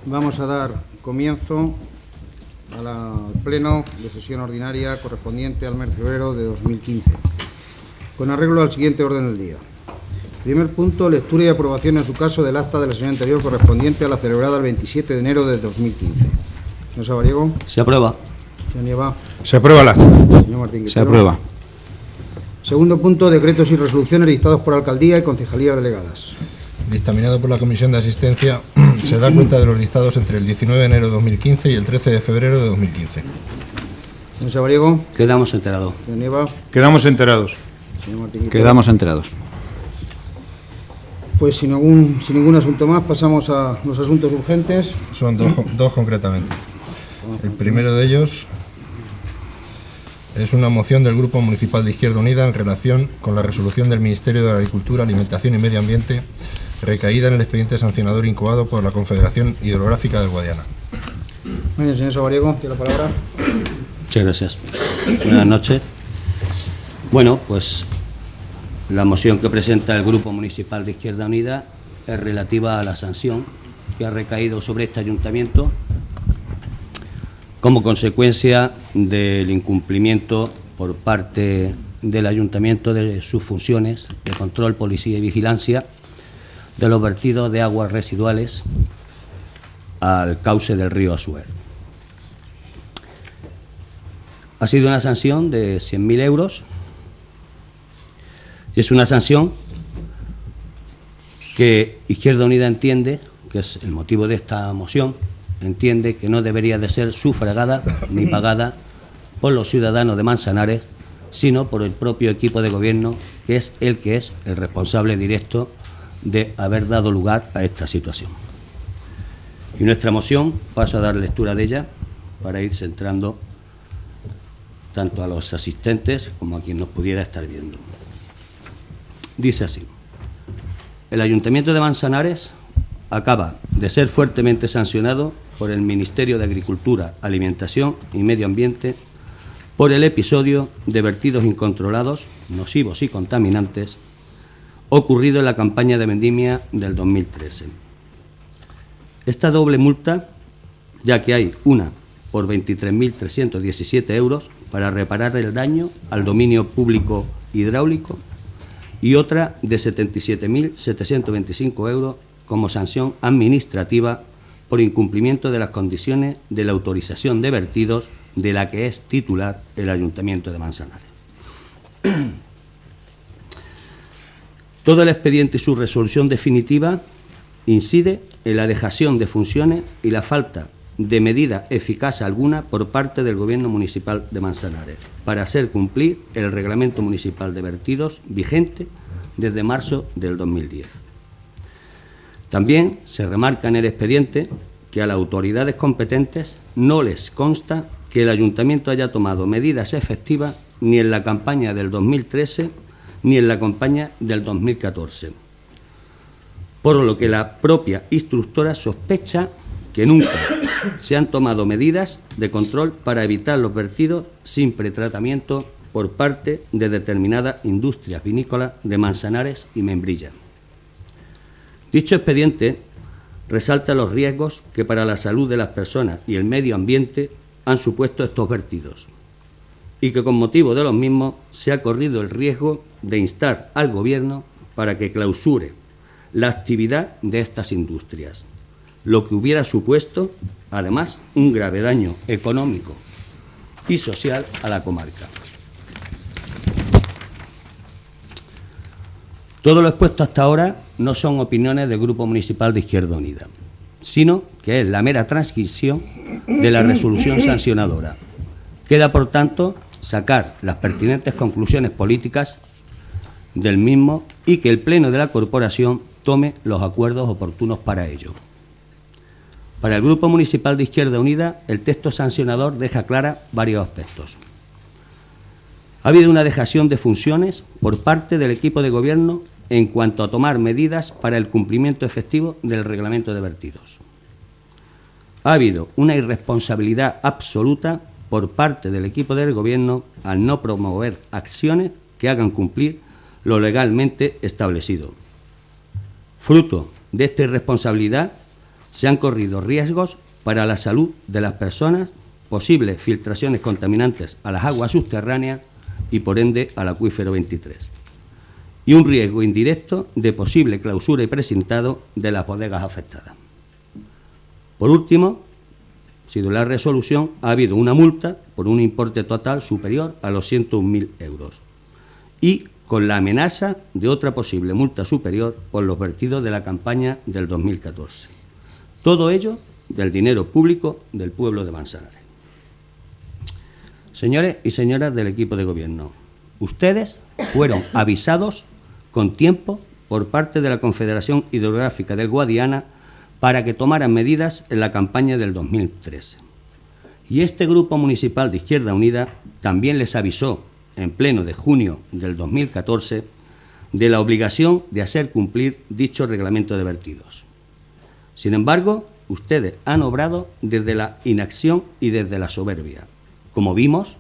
Vamos a dar comienzo al pleno de sesión ordinaria correspondiente al mes de febrero de 2015, con arreglo al siguiente orden del día. Primer punto, lectura y aprobación en su caso del acta de la sesión anterior correspondiente a la celebrada el 27 de enero de 2015. Señor Sabariego. Se aprueba. Señor Nieva. Se aprueba el acta. Señor Martín. Se aprueba. Segundo punto, decretos y resoluciones dictados por alcaldía y concejalías delegadas. Dictaminado por la Comisión de Asistencia, se da cuenta de los dictados entre el 19 de enero de 2015 y el 13 de febrero de 2015. Señor Sabariego. Quedamos enterados. Señor Nieva. Quedamos enterados. Señor Martín. Quedamos enterados. Pues sin ningún asunto más, pasamos a los asuntos urgentes. Son dos concretamente. El primero de ellos es una moción del Grupo Municipal de Izquierda Unida en relación con la resolución del Ministerio de Agricultura, Alimentación y Medio Ambiente recaída en el expediente sancionador incoado por la Confederación Hidrográfica del Guadiana. Muy bien, señor Sabariego, tiene la palabra. Muchas gracias. Buenas noches. Bueno, pues la moción que presenta el Grupo Municipal de Izquierda Unida es relativa a la sanción que ha recaído sobre este ayuntamiento como consecuencia del incumplimiento por parte del ayuntamiento de sus funciones de control, policía y vigilancia de los vertidos de aguas residuales al cauce del río Asuer. Ha sido una sanción de 100.000 euros y es una sanción que Izquierda Unida entiende, que es el motivo de esta moción, entiende que no debería de ser sufragada ni pagada por los ciudadanos de Manzanares, sino por el propio equipo de gobierno, que es el responsable directo de haber dado lugar a esta situación. Y nuestra moción, paso a dar lectura de ella para ir centrando tanto a los asistentes como a quien nos pudiera estar viendo. Dice así: el Ayuntamiento de Manzanares acaba de ser fuertemente sancionado por el Ministerio de Agricultura, Alimentación y Medio Ambiente por el episodio de vertidos incontrolados, nocivos y contaminantes ocurrido en la campaña de vendimia del 2013. Esta doble multa, ya que hay una por 23.317 euros para reparar el daño al dominio público hidráulico y otra de 77.725 euros como sanción administrativa por incumplimiento de las condiciones de la autorización de vertidos de la que es titular el Ayuntamiento de Manzanares. Todo el expediente y su resolución definitiva incide en la dejación de funciones y la falta de medida eficaz alguna por parte del Gobierno Municipal de Manzanares para hacer cumplir el Reglamento Municipal de Vertidos vigente desde marzo del 2010. También se remarca en el expediente que a las autoridades competentes no les consta que el Ayuntamiento haya tomado medidas efectivas ni en la campaña del 2013 ni en la campaña del 2014, por lo que la propia instructora sospecha que nunca se han tomado medidas de control para evitar los vertidos sin pretratamiento por parte de determinadas industrias vinícolas de Manzanares y Membrilla. Dicho expediente resalta los riesgos que para la salud de las personas y el medio ambiente han supuesto estos vertidos y que con motivo de los mismos se ha corrido el riesgo de instar al Gobierno para que clausure la actividad de estas industrias, lo que hubiera supuesto, además, un grave daño económico y social a la comarca. Todo lo expuesto hasta ahora no son opiniones del Grupo Municipal de Izquierda Unida, sino que es la mera transcripción de la resolución sancionadora. Queda, por tanto, sacar las pertinentes conclusiones políticas del mismo y que el Pleno de la Corporación tome los acuerdos oportunos para ello. Para el Grupo Municipal de Izquierda Unida, el texto sancionador deja clara varios aspectos. Ha habido una dejación de funciones por parte del equipo de gobierno en cuanto a tomar medidas para el cumplimiento efectivo del reglamento de vertidos. Ha habido una irresponsabilidad absoluta por parte del equipo del Gobierno al no promover acciones que hagan cumplir lo legalmente establecido. Fruto de esta irresponsabilidad se han corrido riesgos para la salud de las personas, posibles filtraciones contaminantes a las aguas subterráneas y, por ende, al acuífero 23, y un riesgo indirecto de posible clausura y precintado de las bodegas afectadas. Por último, sido la resolución, ha habido una multa por un importe total superior a los 101.000 euros y con la amenaza de otra posible multa superior por los vertidos de la campaña del 2014. Todo ello del dinero público del pueblo de Manzanares. Señores y señoras del equipo de gobierno, ustedes fueron avisados con tiempo por parte de la Confederación Hidrográfica del Guadiana para que tomaran medidas en la campaña del 2013. Y este Grupo Municipal de Izquierda Unida también les avisó en pleno de junio del 2014 de la obligación de hacer cumplir dicho reglamento de vertidos. Sin embargo, ustedes han obrado desde la inacción y desde la soberbia, como vimos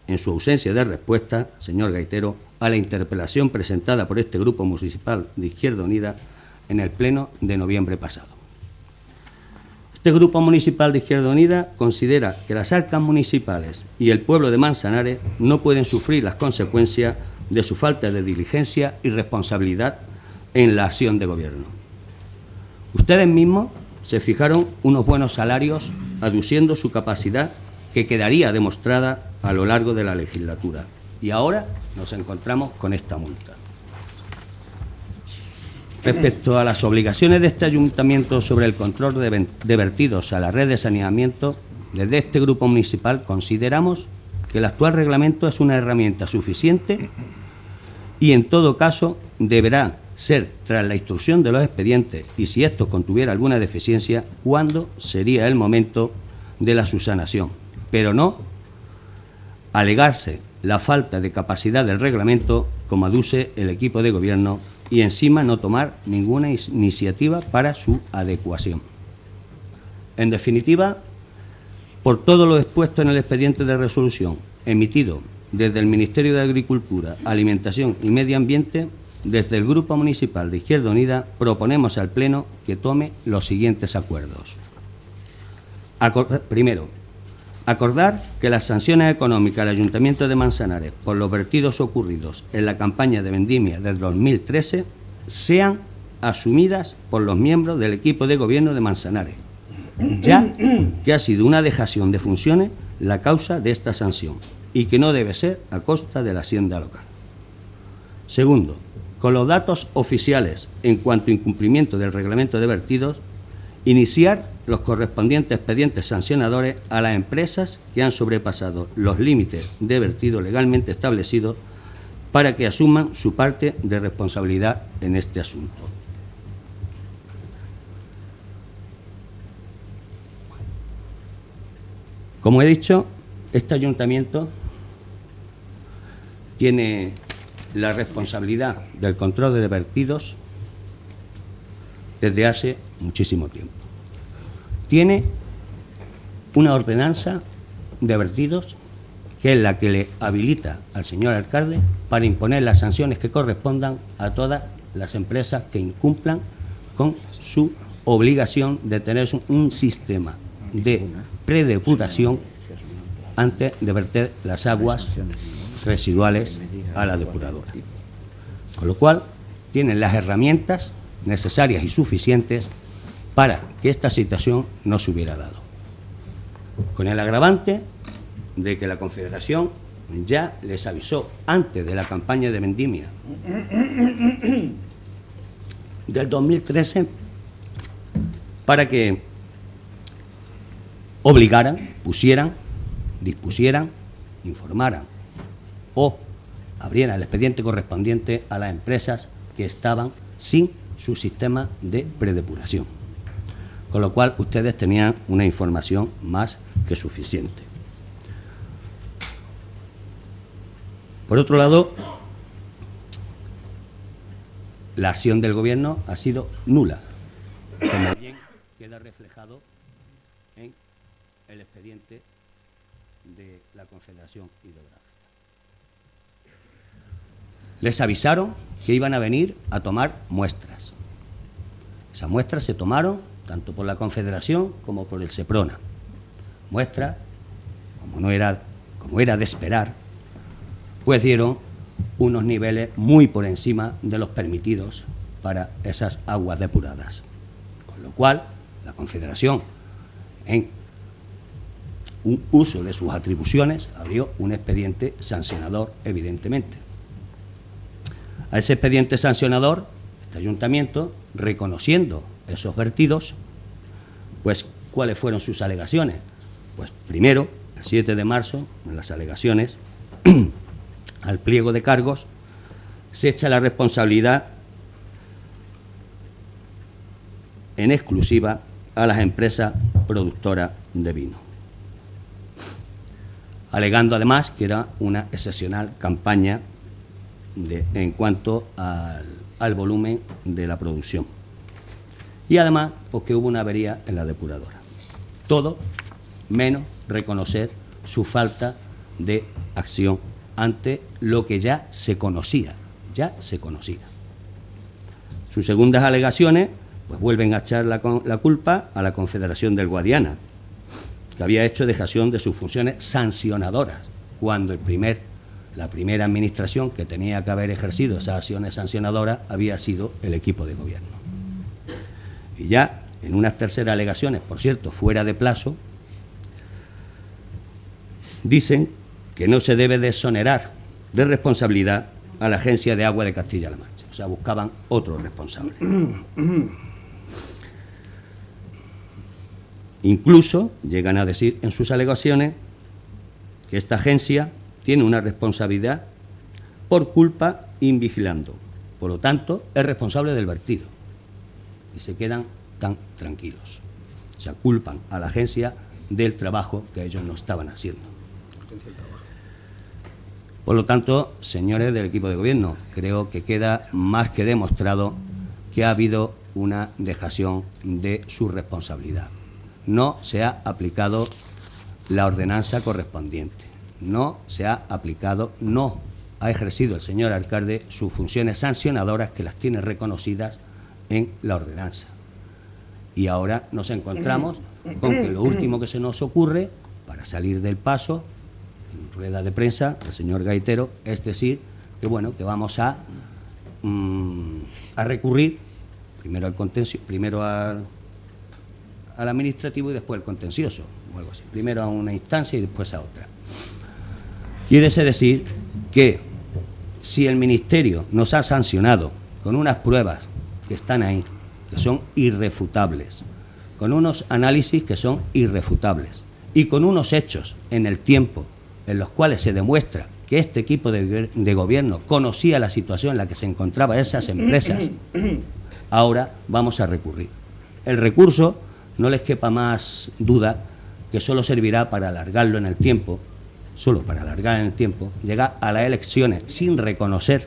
en su ausencia de respuesta, señor Gaitero, a la interpelación presentada por este Grupo Municipal de Izquierda Unida en el pleno de noviembre pasado. Este Grupo Municipal de Izquierda Unida considera que las arcas municipales y el pueblo de Manzanares no pueden sufrir las consecuencias de su falta de diligencia y responsabilidad en la acción de gobierno. Ustedes mismos se fijaron unos buenos salarios aduciendo su capacidad que quedaría demostrada a lo largo de la legislatura. Y ahora nos encontramos con esta multa. Respecto a las obligaciones de este ayuntamiento sobre el control de vertidos a la red de saneamiento, desde este Grupo Municipal consideramos que el actual reglamento es una herramienta suficiente y, en todo caso, deberá ser, tras la instrucción de los expedientes y si estos contuviera alguna deficiencia, cuándo sería el momento de la subsanación, pero no alegarse la falta de capacidad del reglamento, como aduce el equipo de gobierno, y encima no tomar ninguna iniciativa para su adecuación. En definitiva, por todo lo expuesto en el expediente de resolución emitido desde el Ministerio de Agricultura, Alimentación y Medio Ambiente, desde el Grupo Municipal de Izquierda Unida proponemos al Pleno que tome los siguientes acuerdos. Primero, acordar que las sanciones económicas al Ayuntamiento de Manzanares por los vertidos ocurridos en la campaña de vendimia del 2013 sean asumidas por los miembros del equipo de gobierno de Manzanares, ya que ha sido una dejación de funciones la causa de esta sanción y que no debe ser a costa de la hacienda local. Segundo, con los datos oficiales en cuanto a incumplimiento del reglamento de vertidos, iniciar los correspondientes expedientes sancionadores a las empresas que han sobrepasado los límites de vertido legalmente establecidos para que asuman su parte de responsabilidad en este asunto. Como he dicho, este ayuntamiento tiene la responsabilidad del control de vertidos desde hace muchísimo tiempo. Tiene una ordenanza de vertidos que es la que le habilita al señor alcalde para imponer las sanciones que correspondan a todas las empresas que incumplan con su obligación de tener un sistema de predepuración antes de verter las aguas residuales a la depuradora. Con lo cual, tienen las herramientas necesarias y suficientes para que esta situación no se hubiera dado. Con el agravante de que la Confederación ya les avisó antes de la campaña de vendimia del 2013 para que obligaran, pusieran, dispusieran, informaran o abrieran el expediente correspondiente a las empresas que estaban sin su sistema de predepuración. Con lo cual, ustedes tenían una información más que suficiente. Por otro lado, la acción del Gobierno ha sido nula, como bien queda reflejado en el expediente de la Confederación Hidrográfica. Les avisaron que iban a venir a tomar muestras. Esas muestras se tomaron tanto por la Confederación como por el Seprona. Muestra, como era de esperar, pues dieron unos niveles muy por encima de los permitidos para esas aguas depuradas. Con lo cual, la Confederación, en un uso de sus atribuciones, abrió un expediente sancionador, evidentemente. A ese expediente sancionador, este ayuntamiento, reconociendo esos vertidos, pues, ¿cuáles fueron sus alegaciones? Pues, primero, el 7 de marzo, en las alegaciones al pliego de cargos, se echa la responsabilidad en exclusiva a las empresas productoras de vino, alegando además que era una excepcional campaña en cuanto al volumen de la producción. Y además, porque hubo una avería en la depuradora. Todo menos reconocer su falta de acción ante lo que ya se conocía. Sus segundas alegaciones pues vuelven a echar la culpa a la Confederación del Guadiana, que había hecho dejación de sus funciones sancionadoras, cuando la primera administración que tenía que haber ejercido esas acciones sancionadoras había sido el equipo de gobierno. Y ya en unas terceras alegaciones, por cierto, fuera de plazo, dicen que no se debe de exonerar de responsabilidad a la Agencia de Agua de Castilla-La Mancha. O sea, buscaban otro responsable. Incluso llegan a decir en sus alegaciones que esta agencia tiene una responsabilidad por culpa invigilando. Por lo tanto, es responsable del vertido. Y se quedan tan tranquilos. O sea, culpan a la agencia del trabajo que ellos no estaban haciendo. Por lo tanto, señores del equipo de gobierno, creo que queda más que demostrado que ha habido una dejación de su responsabilidad. No se ha aplicado la ordenanza correspondiente. No ha ejercido el señor alcalde sus funciones sancionadoras, que las tiene reconocidas en la ordenanza. Y ahora nos encontramos con que lo último que se nos ocurre para salir del paso, en rueda de prensa, el señor Gaitero, es decir, que bueno, que vamos a recurrir primero al contencioso, primero al administrativo y después al contencioso, o algo así. Primero a una instancia y después a otra. Quiere decir que si el Ministerio nos ha sancionado con unas pruebas que están ahí, que son irrefutables, con unos análisis que son irrefutables y con unos hechos en el tiempo en los cuales se demuestra que este equipo de gobierno conocía la situación en la que se encontraban esas empresas, ahora vamos a recurrir. El recurso, no les quepa más duda, que solo servirá para alargarlo en el tiempo, llegar a las elecciones sin reconocer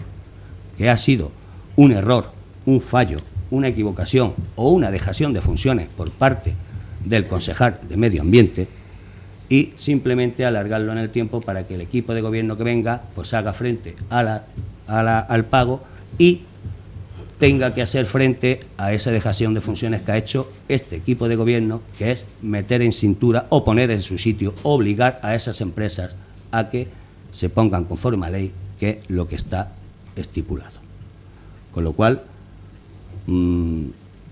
que ha sido un error, un fallo, una equivocación o una dejación de funciones por parte del concejal de Medio Ambiente, y simplemente alargarlo en el tiempo para que el equipo de gobierno que venga pues haga frente al pago y tenga que hacer frente a esa dejación de funciones que ha hecho este equipo de gobierno, que es meter en cintura o poner en su sitio, obligar a esas empresas a que se pongan conforme a ley, que es lo que está estipulado. Con lo cual,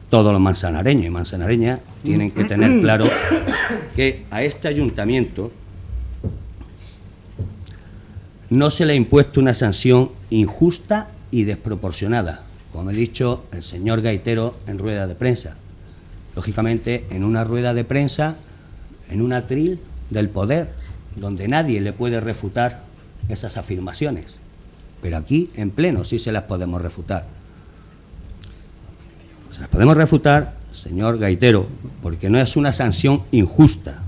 todos los manzanareños y manzanareñas tienen que tener claro que a este ayuntamiento no se le ha impuesto una sanción injusta y desproporcionada, como ha dicho el señor Gaitero en rueda de prensa. Lógicamente, en una rueda de prensa, en un atril del poder, donde nadie le puede refutar esas afirmaciones. Pero aquí, en pleno, sí se las podemos refutar. Se las podemos refutar, señor Gaitero, porque no es una sanción injusta,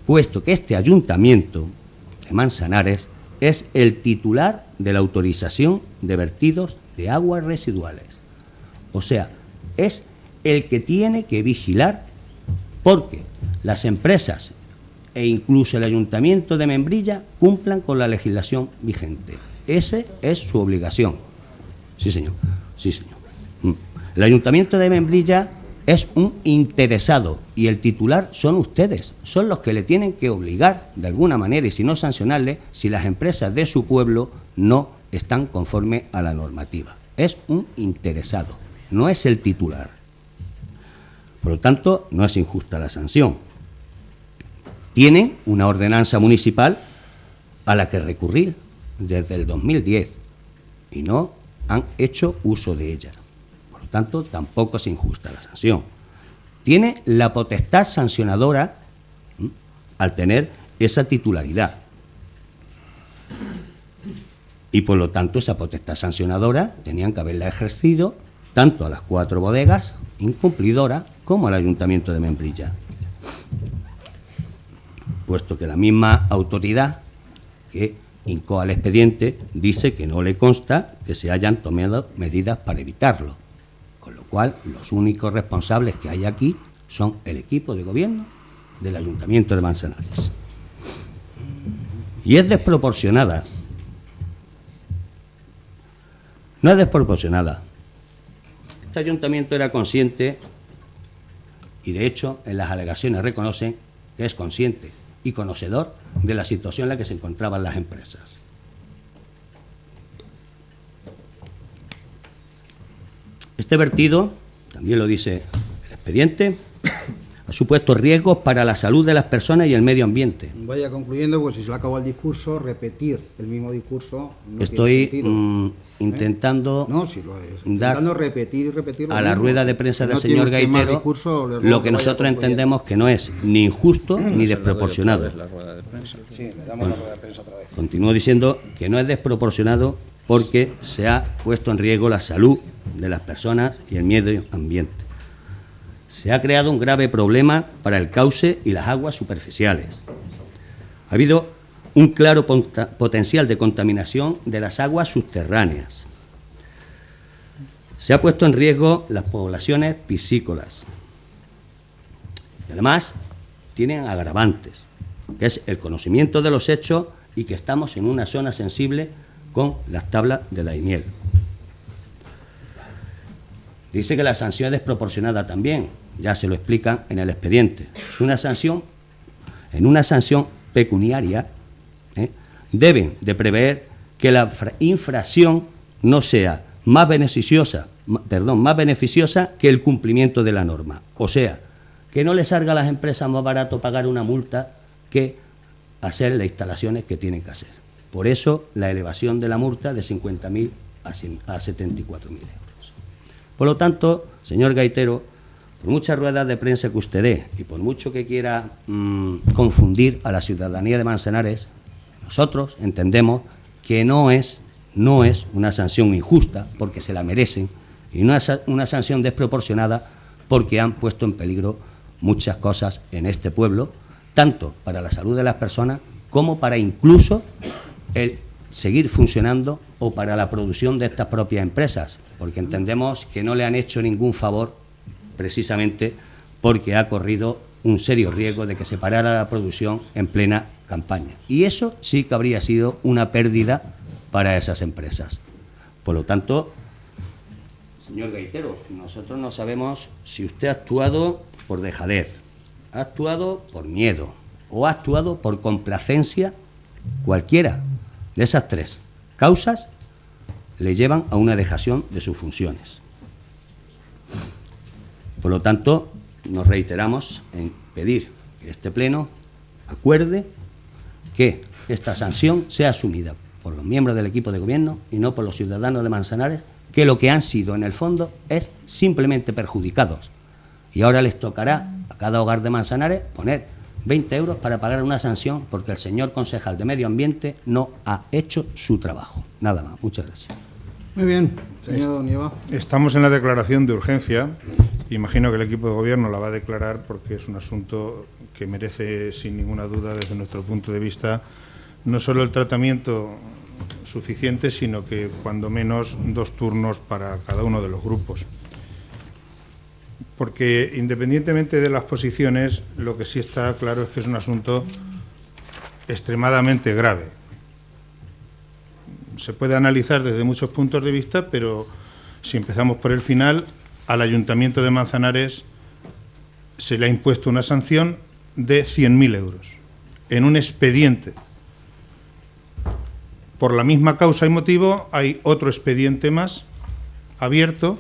puesto que este ayuntamiento de Manzanares es el titular de la autorización de vertidos de aguas residuales. O sea, es el que tiene que vigilar porque las empresas e incluso el Ayuntamiento de Membrilla cumplan con la legislación vigente. Esa es su obligación. Sí, señor. Sí, señor. El Ayuntamiento de Membrilla es un interesado y el titular son ustedes, son los que le tienen que obligar de alguna manera y si no sancionarle si las empresas de su pueblo no están conforme a la normativa. Es un interesado, no es el titular. Por lo tanto, no es injusta la sanción. Tienen una ordenanza municipal a la que recurrir desde el 2010 y no han hecho uso de ella. Por lo tanto, tampoco es injusta la sanción. Tiene la potestad sancionadora al tener esa titularidad. Y por lo tanto, esa potestad sancionadora tenían que haberla ejercido tanto a las 4 bodegas incumplidoras como al Ayuntamiento de Membrilla, puesto que la misma autoridad que incoa el expediente dice que no le consta que se hayan tomado medidas para evitarlo, con lo cual los únicos responsables que hay aquí son el equipo de gobierno del Ayuntamiento de Manzanares. Y es desproporcionada. No es desproporcionada. Este ayuntamiento era consciente, y de hecho en las alegaciones reconocen que es consciente y conocedor de la situación en la que se encontraban las empresas. Este vertido, también lo dice el expediente, ha supuesto riesgos para la salud de las personas y el medio ambiente. Vaya concluyendo, pues si se le acabó el discurso, repetir el mismo discurso no Estoy tiene sentido. Intentando No, si lo es. dar Intentando repetir y repetir a la rueda de prensa del No tiene señor usted más Gaitero discurso, le ruego lo que vaya nosotros concluyendo. entendemos que no es ni injusto ni desproporcionado. Sí, le damos la rueda de prensa otra vez. Continúo diciendo que no es desproporcionado porque se ha puesto en riesgo la salud de las personas y el medio ambiente. Se ha creado un grave problema para el cauce y las aguas superficiales. Ha habido un claro potencial de contaminación de las aguas subterráneas. Se ha puesto en riesgo las poblaciones piscícolas. Y además, tienen agravantes, que es el conocimiento de los hechos y que estamos en una zona sensible con las tablas de Daimiel. Dice que la sanción es desproporcionada también, ya se lo explican en el expediente. Es una sanción, en una sanción pecuniaria, deben de prever que la infracción no sea más beneficiosa que el cumplimiento de la norma. O sea, que no les salga a las empresas más barato pagar una multa que hacer las instalaciones que tienen que hacer. Por eso la elevación de la multa de 50.000 a 74.000 euros. Por lo tanto, señor Gaitero, por muchas ruedas de prensa que usted dé y por mucho que quiera confundir a la ciudadanía de Manzanares, nosotros entendemos que no es una sanción injusta porque se la merecen y no es una sanción desproporcionada porque han puesto en peligro muchas cosas en este pueblo, tanto para la salud de las personas como para incluso el seguir funcionando o para la producción de estas propias empresas, porque entendemos que no le han hecho ningún favor precisamente porque ha corrido un serio riesgo de que se parara la producción en plena campaña. Y eso sí que habría sido una pérdida para esas empresas. Por lo tanto, señor Gaitero, nosotros no sabemos si usted ha actuado por dejadez, ha actuado por miedo o ha actuado por complacencia. Cualquiera de esas tres causas le llevan a una dejación de sus funciones. Por lo tanto, nos reiteramos en pedir que este Pleno acuerde que esta sanción sea asumida por los miembros del equipo de gobierno y no por los ciudadanos de Manzanares, que lo que han sido en el fondo es simplemente perjudicados. Y ahora les tocará a cada hogar de Manzanares poner 20 euros para pagar una sanción porque el señor concejal de Medio Ambiente no ha hecho su trabajo. Nada más. Muchas gracias. Muy bien, señor Nieva. Estamos en la declaración de urgencia. Imagino que el equipo de gobierno la va a declarar porque es un asunto que merece, sin ninguna duda, desde nuestro punto de vista, no solo el tratamiento suficiente, sino que cuando menos 2 turnos para cada uno de los grupos. Porque independientemente de las posiciones, lo que sí está claro es que es un asunto extremadamente grave. Se puede analizar desde muchos puntos de vista, pero si empezamos por el final, al Ayuntamiento de Manzanares se le ha impuesto una sanción de 100.000 euros en un expediente. Por la misma causa y motivo hay otro expediente más abierto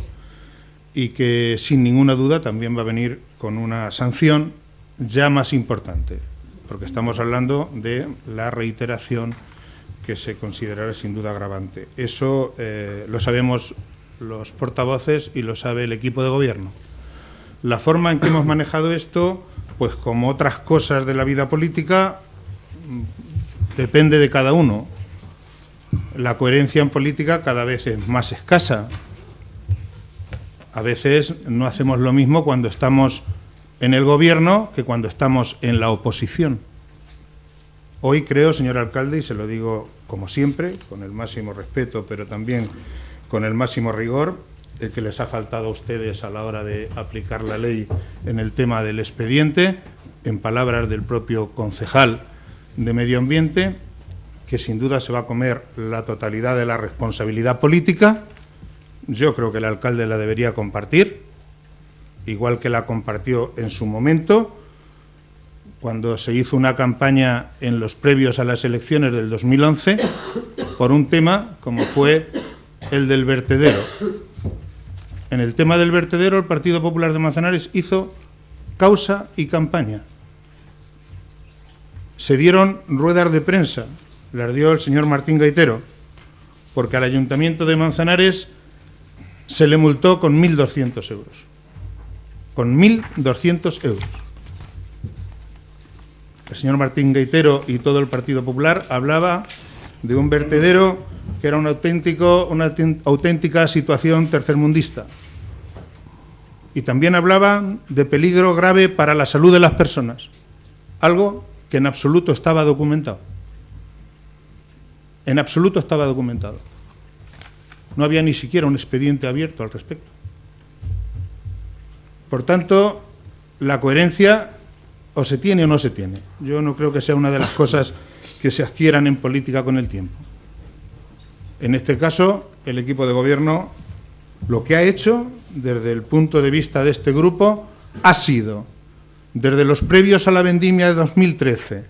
y que sin ninguna duda también va a venir con una sanción ya más importante, porque estamos hablando de la reiteración que se considerará sin duda agravante. Eso lo sabemos los portavoces y lo sabe el equipo de gobierno. La forma en que hemos manejado esto, pues como otras cosas de la vida política, depende de cada uno. La coherencia en política cada vez es más escasa. A veces no hacemos lo mismo cuando estamos en el gobierno que cuando estamos en la oposición. Hoy creo, señor alcalde, y se lo digo como siempre, con el máximo respeto, pero también con el máximo rigor, el que les ha faltado a ustedes a la hora de aplicar la ley en el tema del expediente, en palabras del propio concejal de Medio Ambiente, que sin duda se va a comer la totalidad de la responsabilidad política. Yo creo que el alcalde la debería compartir, igual que la compartió en su momento, cuando se hizo una campaña en los previos a las elecciones del 2011, por un tema como fue el del vertedero. En el tema del vertedero, el Partido Popular de Manzanares hizo causa y campaña. Se dieron ruedas de prensa, las dio el señor Martín Gaitero, porque al Ayuntamiento de Manzanares se le multó con 1.200 euros. Con 1.200 euros. El señor Martín Gaitero y todo el Partido Popular hablaba de un vertedero que era una auténtica situación tercermundista. Y también hablaban de peligro grave para la salud de las personas, algo que en absoluto estaba documentado. En absoluto estaba documentado. No había ni siquiera un expediente abierto al respecto. Por tanto, la coherencia o se tiene o no se tiene. Yo no creo que sea una de las cosas que se adquieran en política con el tiempo. En este caso, el equipo de gobierno lo que ha hecho, desde el punto de vista de este grupo, ha sido, desde los previos a la vendimia de 2013,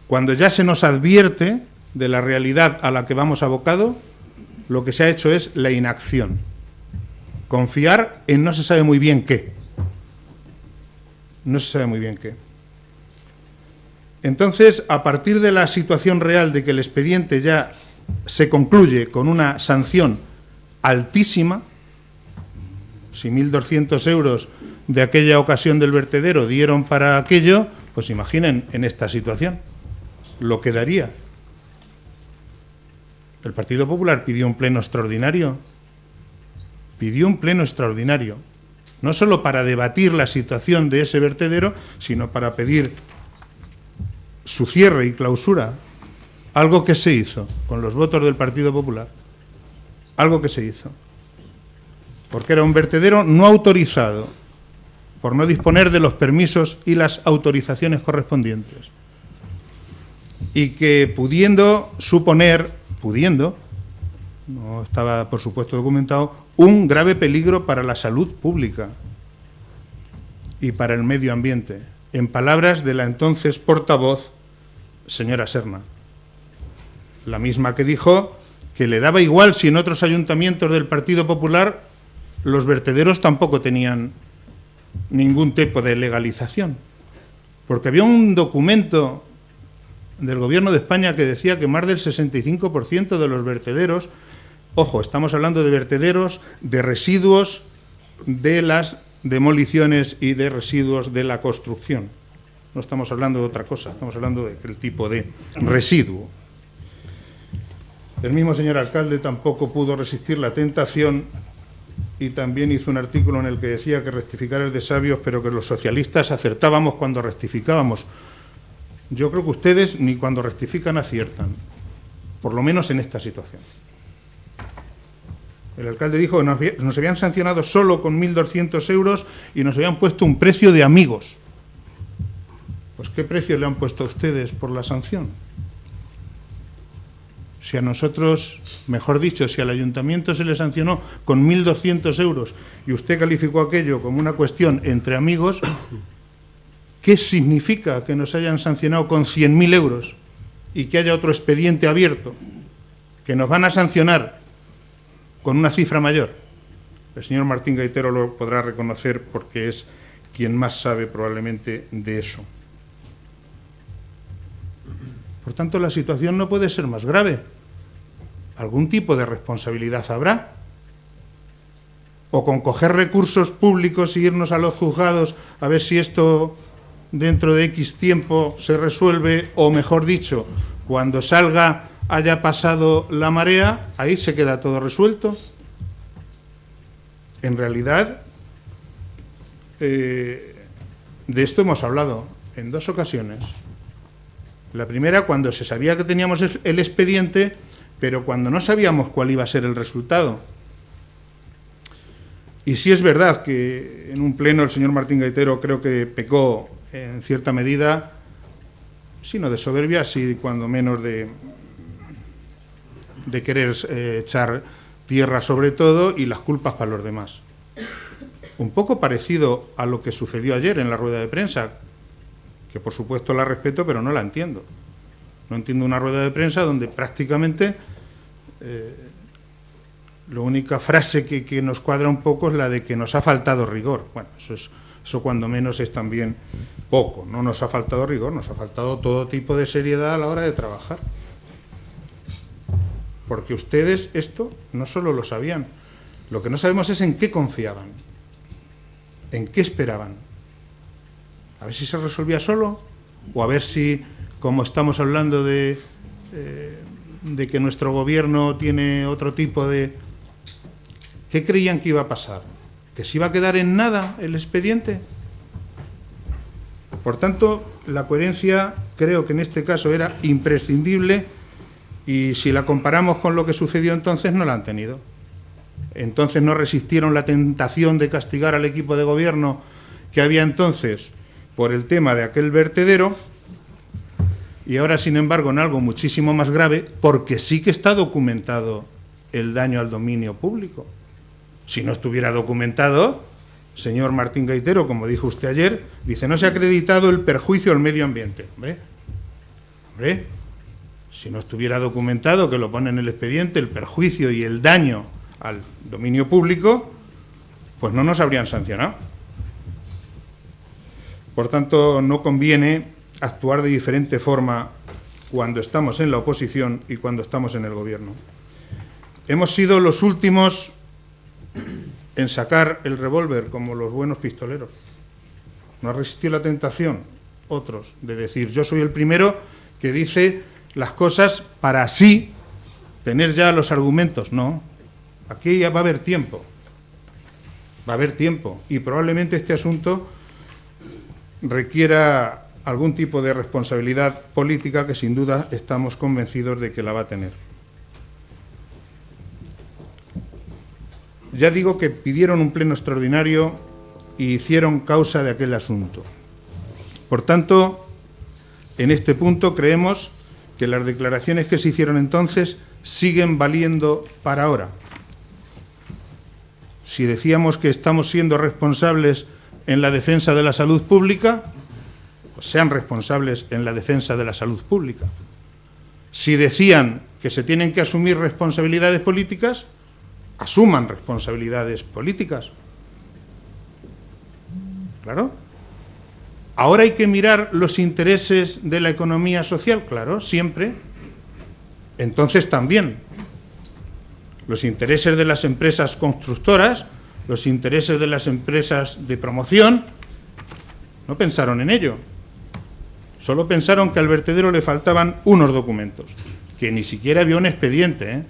cuando ya se nos advierte de la realidad a la que vamos abocado, lo que se ha hecho es la inacción. Confiar en no se sabe muy bien qué. No se sabe muy bien qué. Entonces, a partir de la situación real de que el expediente ya se concluye con una sanción altísima, si 1.200 euros de aquella ocasión del vertedero dieron para aquello, pues imaginen en esta situación lo que daría. El Partido Popular pidió un pleno extraordinario. Pidió un pleno extraordinario, no solo para debatir la situación de ese vertedero, sino para pedir su cierre y clausura. Algo que se hizo con los votos del Partido Popular. Algo que se hizo. Porque era un vertedero no autorizado, por no disponer de los permisos y las autorizaciones correspondientes. Y que pudiendo, no estaba por supuesto documentado, un grave peligro para la salud pública y para el medio ambiente, en palabras de la entonces portavoz, señora Serna, la misma que dijo que le daba igual si en otros ayuntamientos del Partido Popular los vertederos tampoco tenían ningún tipo de legalización, porque había un documento del Gobierno de España que decía que más del 65% de los vertederos, ojo, estamos hablando de vertederos, de residuos de las demoliciones y de residuos de la construcción. No estamos hablando de otra cosa, estamos hablando del tipo de residuo. El mismo señor alcalde tampoco pudo resistir la tentación y también hizo un artículo en el que decía que rectificar es de sabios, pero que los socialistas acertábamos cuando rectificábamos. Yo creo que ustedes ni cuando rectifican aciertan, por lo menos en esta situación. El alcalde dijo que nos habían sancionado solo con 1.200 euros y nos habían puesto un precio de amigos. Pues ¿qué precio le han puesto a ustedes por la sanción? Si a nosotros, mejor dicho, si al ayuntamiento se le sancionó con 1.200 euros y usted calificó aquello como una cuestión entre amigos, ¿qué significa que nos hayan sancionado con 100.000 euros y que haya otro expediente abierto? Que nos van a sancionar con una cifra mayor. El señor Martín Gaitero lo podrá reconocer porque es quien más sabe probablemente de eso. Por tanto, la situación no puede ser más grave. ¿Algún tipo de responsabilidad habrá? ¿O con coger recursos públicos y irnos a los juzgados a ver si esto dentro de X tiempo se resuelve? O mejor dicho, cuando salga, haya pasado la marea, ahí se queda todo resuelto. En realidad, de esto hemos hablado en 2 ocasiones. La primera, cuando se sabía que teníamos el expediente, pero cuando no sabíamos cuál iba a ser el resultado. Y sí es verdad que en un pleno el señor Martín Gaitero creo que pecó en cierta medida, si no de soberbia, sí cuando menos de querer echar tierra sobre todo y las culpas para los demás. Un poco parecido a lo que sucedió ayer en la rueda de prensa, que por supuesto la respeto, pero no la entiendo. No entiendo una rueda de prensa donde prácticamente la única frase que nos cuadra un poco es la de que nos ha faltado rigor. Bueno, eso cuando menos es también poco. No nos ha faltado rigor, nos ha faltado todo tipo de seriedad a la hora de trabajar. Porque ustedes esto no solo lo sabían, lo que no sabemos es en qué confiaban, en qué esperaban. A ver si se resolvía solo, o a ver si, como estamos hablando de que nuestro gobierno tiene otro tipo de... ¿Qué creían que iba a pasar? ¿Que se iba a quedar en nada el expediente? Por tanto, la coherencia creo que en este caso era imprescindible y si la comparamos con lo que sucedió entonces no la han tenido. Entonces no resistieron la tentación de castigar al equipo de gobierno que había entonces por el tema de aquel vertedero y ahora, sin embargo, en algo muchísimo más grave, porque sí que está documentado el daño al dominio público. Si no estuviera documentado, señor Martín Gaitero, como dijo usted ayer, dice, no se ha acreditado el perjuicio al medio ambiente. Hombre, si no estuviera documentado, que lo pone en el expediente, el perjuicio y el daño al dominio público, pues no nos habrían sancionado. Por tanto, no conviene actuar de diferente forma cuando estamos en la oposición y cuando estamos en el gobierno. Hemos sido los últimos en sacar el revólver como los buenos pistoleros. No ha resistido la tentación, otros, de decir, yo soy el primero que dice las cosas para así tener ya los argumentos. No, aquí ya va a haber tiempo. Va a haber tiempo y probablemente este asunto requiera algún tipo de responsabilidad política que sin duda estamos convencidos de que la va a tener. Ya digo que pidieron un pleno extraordinario y hicieron causa de aquel asunto. Por tanto, en este punto creemos que las declaraciones que se hicieron entonces siguen valiendo para ahora. Si decíamos que estamos siendo responsables en la defensa de la salud pública, pues sean responsables en la defensa de la salud pública. Si decían que se tienen que asumir responsabilidades políticas, asuman responsabilidades políticas. Claro. Ahora hay que mirar los intereses de la economía social, claro, siempre. Entonces también. Los intereses de las empresas constructoras, los intereses de las empresas de promoción, no pensaron en ello. Solo pensaron que al vertedero le faltaban unos documentos, que ni siquiera había un expediente, ¿eh?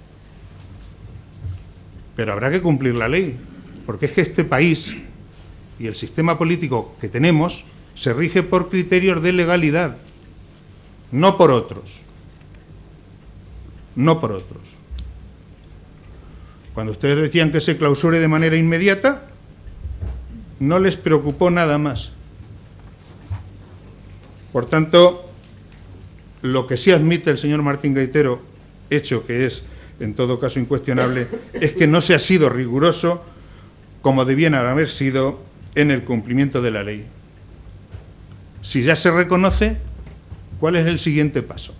Pero habrá que cumplir la ley, porque es que este país y el sistema político que tenemos se rige por criterios de legalidad, no por otros. No por otros. Cuando ustedes decían que se clausure de manera inmediata, no les preocupó nada más. Por tanto, lo que sí admite el señor Martín Gaitero hecho que es, en todo caso, incuestionable, es que no se ha sido riguroso como debían haber sido en el cumplimiento de la ley. Si ya se reconoce, ¿cuál es el siguiente paso?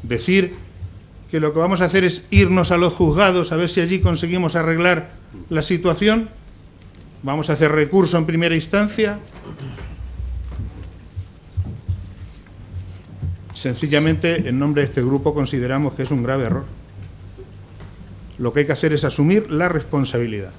Decir que lo que vamos a hacer es irnos a los juzgados a ver si allí conseguimos arreglar la situación. ¿Vamos a hacer recurso en primera instancia? Sencillamente, en nombre de este grupo, consideramos que es un grave error. Lo que hay que hacer es asumir la responsabilidad.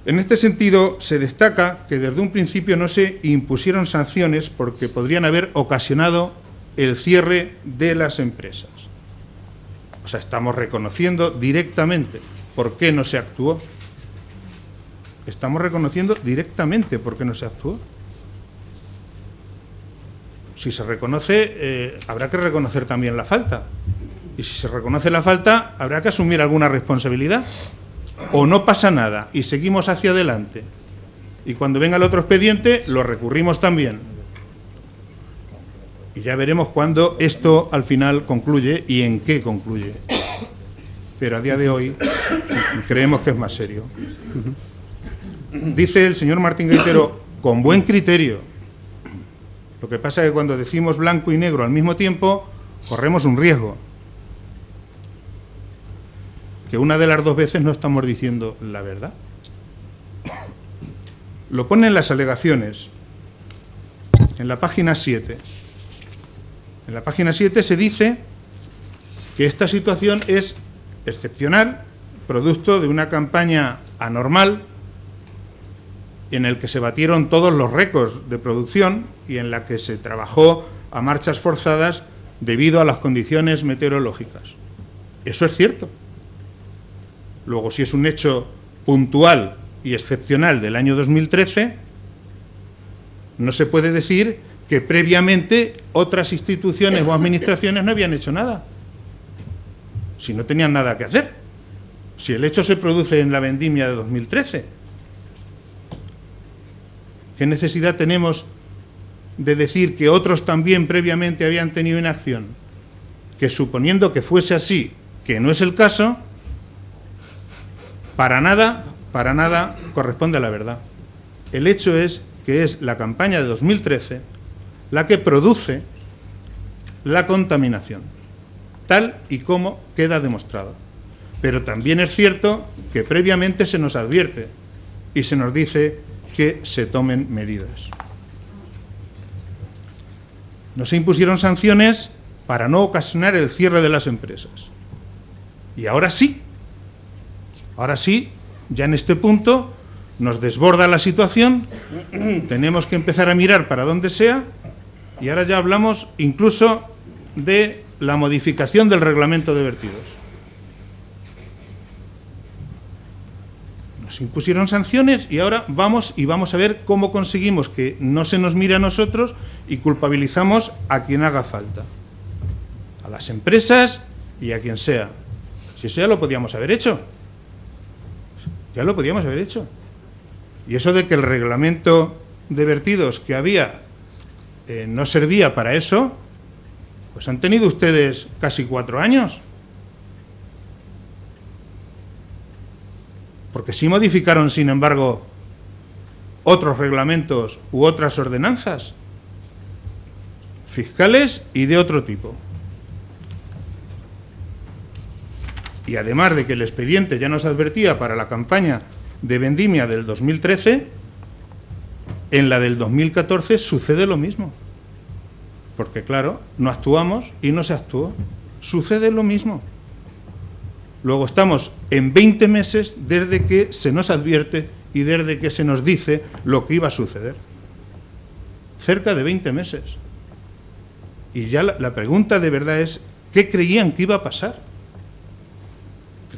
En este sentido, se destaca que desde un principio no se impusieron sanciones porque podrían haber ocasionado el cierre de las empresas. O sea, estamos reconociendo directamente por qué no se actuó. Estamos reconociendo directamente por qué no se actuó. Si se reconoce, habrá que reconocer también la falta. Y si se reconoce la falta, habrá que asumir alguna responsabilidad. O no pasa nada y seguimos hacia adelante. Y cuando venga el otro expediente, lo recurrimos también. Y ya veremos cuándo esto al final concluye y en qué concluye. Pero a día de hoy creemos que es más serio. Dice el señor Martín Gaitero, con buen criterio. Lo que pasa es que cuando decimos blanco y negro al mismo tiempo, corremos un riesgo. Que una de las dos veces no estamos diciendo la verdad. Lo pone en las alegaciones, en la página 7. En la página 7 se dice que esta situación es excepcional, producto de una campaña anormal en el que se batieron todos los récords de producción y en la que se trabajó a marchas forzadas debido a las condiciones meteorológicas. Eso es cierto. Luego, si es un hecho puntual y excepcional del año 2013, no se puede decir que previamente otras instituciones o administraciones no habían hecho nada. Si no tenían nada que hacer. Si el hecho se produce en la vendimia de 2013. ¿Qué necesidad tenemos de decir que otros también previamente habían tenido inacción? Que suponiendo que fuese así, que no es el caso, para nada corresponde a la verdad. El hecho es que es la campaña de 2013 la que produce la contaminación, tal y como queda demostrado. Pero también es cierto que previamente se nos advierte y se nos dice que se tomen medidas. No se impusieron sanciones para no ocasionar el cierre de las empresas. Y ahora sí, ya en este punto nos desborda la situación, tenemos que empezar a mirar para donde sea y ahora ya hablamos incluso de la modificación del reglamento de vertidos. Nos impusieron sanciones y ahora vamos a ver cómo conseguimos que no se nos mire a nosotros y culpabilizamos a quien haga falta, a las empresas y a quien sea. Si eso ya lo podíamos haber hecho. Ya lo podíamos haber hecho. Y eso de que el reglamento de vertidos que había no servía para eso, pues han tenido ustedes casi 4 años. Porque sí modificaron, sin embargo, otros reglamentos u otras ordenanzas fiscales y de otro tipo. Y además de que el expediente ya nos advertía para la campaña de vendimia del 2013, en la del 2014 sucede lo mismo. Porque, claro, no actuamos y no se actuó. Sucede lo mismo. Luego estamos en 20 meses desde que se nos advierte y desde que se nos dice lo que iba a suceder. Cerca de 20 meses. Y ya la pregunta de verdad es, ¿qué creían que iba a pasar?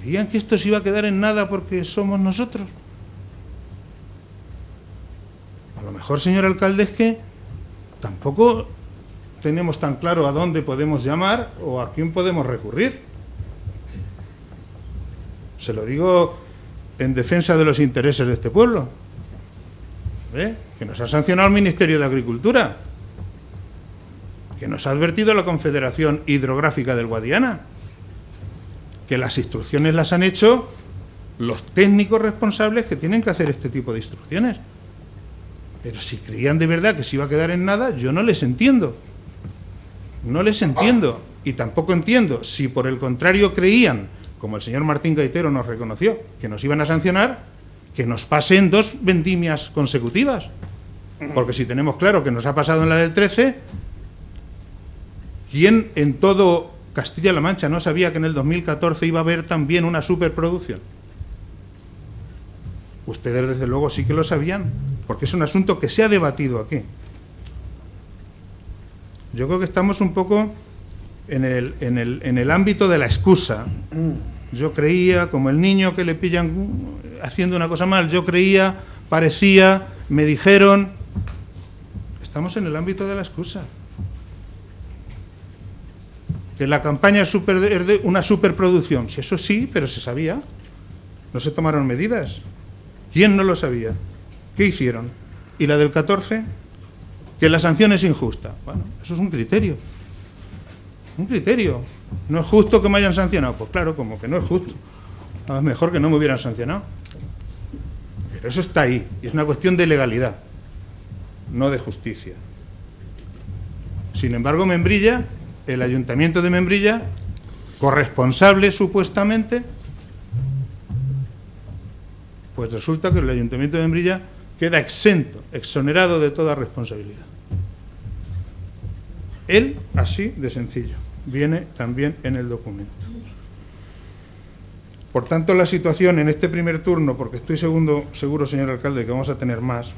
¿Creían que esto se iba a quedar en nada porque somos nosotros? A lo mejor, señor alcalde, es que tampoco tenemos tan claro a dónde podemos llamar o a quién podemos recurrir. Se lo digo en defensa de los intereses de este pueblo, que nos ha sancionado el Ministerio de Agricultura, que nos ha advertido la Confederación Hidrográfica del Guadiana, que las instrucciones las han hecho los técnicos responsables que tienen que hacer este tipo de instrucciones. Pero si creían de verdad que se iba a quedar en nada, yo no les entiendo. No les entiendo. Y tampoco entiendo si por el contrario creían, como el señor Martín Gaitero nos reconoció, que nos iban a sancionar, que nos pasen 2 vendimias consecutivas. Porque si tenemos claro que nos ha pasado en la del 13, ¿quién en todo Castilla-La Mancha no sabía que en el 2014 iba a haber también una superproducción? Ustedes desde luego sí que lo sabían, porque es un asunto que se ha debatido aquí. Yo creo que estamos un poco en el ámbito de la excusa. Yo creía, como el niño que le pillan haciendo una cosa mal, yo creía, parecía, me dijeron. Estamos en el ámbito de la excusa. Que la campaña es una superproducción, si eso sí, pero se sabía. No se tomaron medidas. ¿Quién no lo sabía? ¿Qué hicieron? ¿Y la del 14? Que la sanción es injusta. Bueno, eso es un criterio. Un criterio. ¿No es justo que me hayan sancionado? Pues claro, como que no es justo. Es mejor que no me hubieran sancionado. Pero eso está ahí. Y es una cuestión de legalidad, no de justicia. Sin embargo, Membrilla, el Ayuntamiento de Membrilla, corresponsable supuestamente, pues resulta que el Ayuntamiento de Membrilla queda exento, exonerado de toda responsabilidad. Él, así de sencillo, viene también en el documento. Por tanto, la situación en este primer turno, porque estoy seguro, señor alcalde, que vamos a tener más,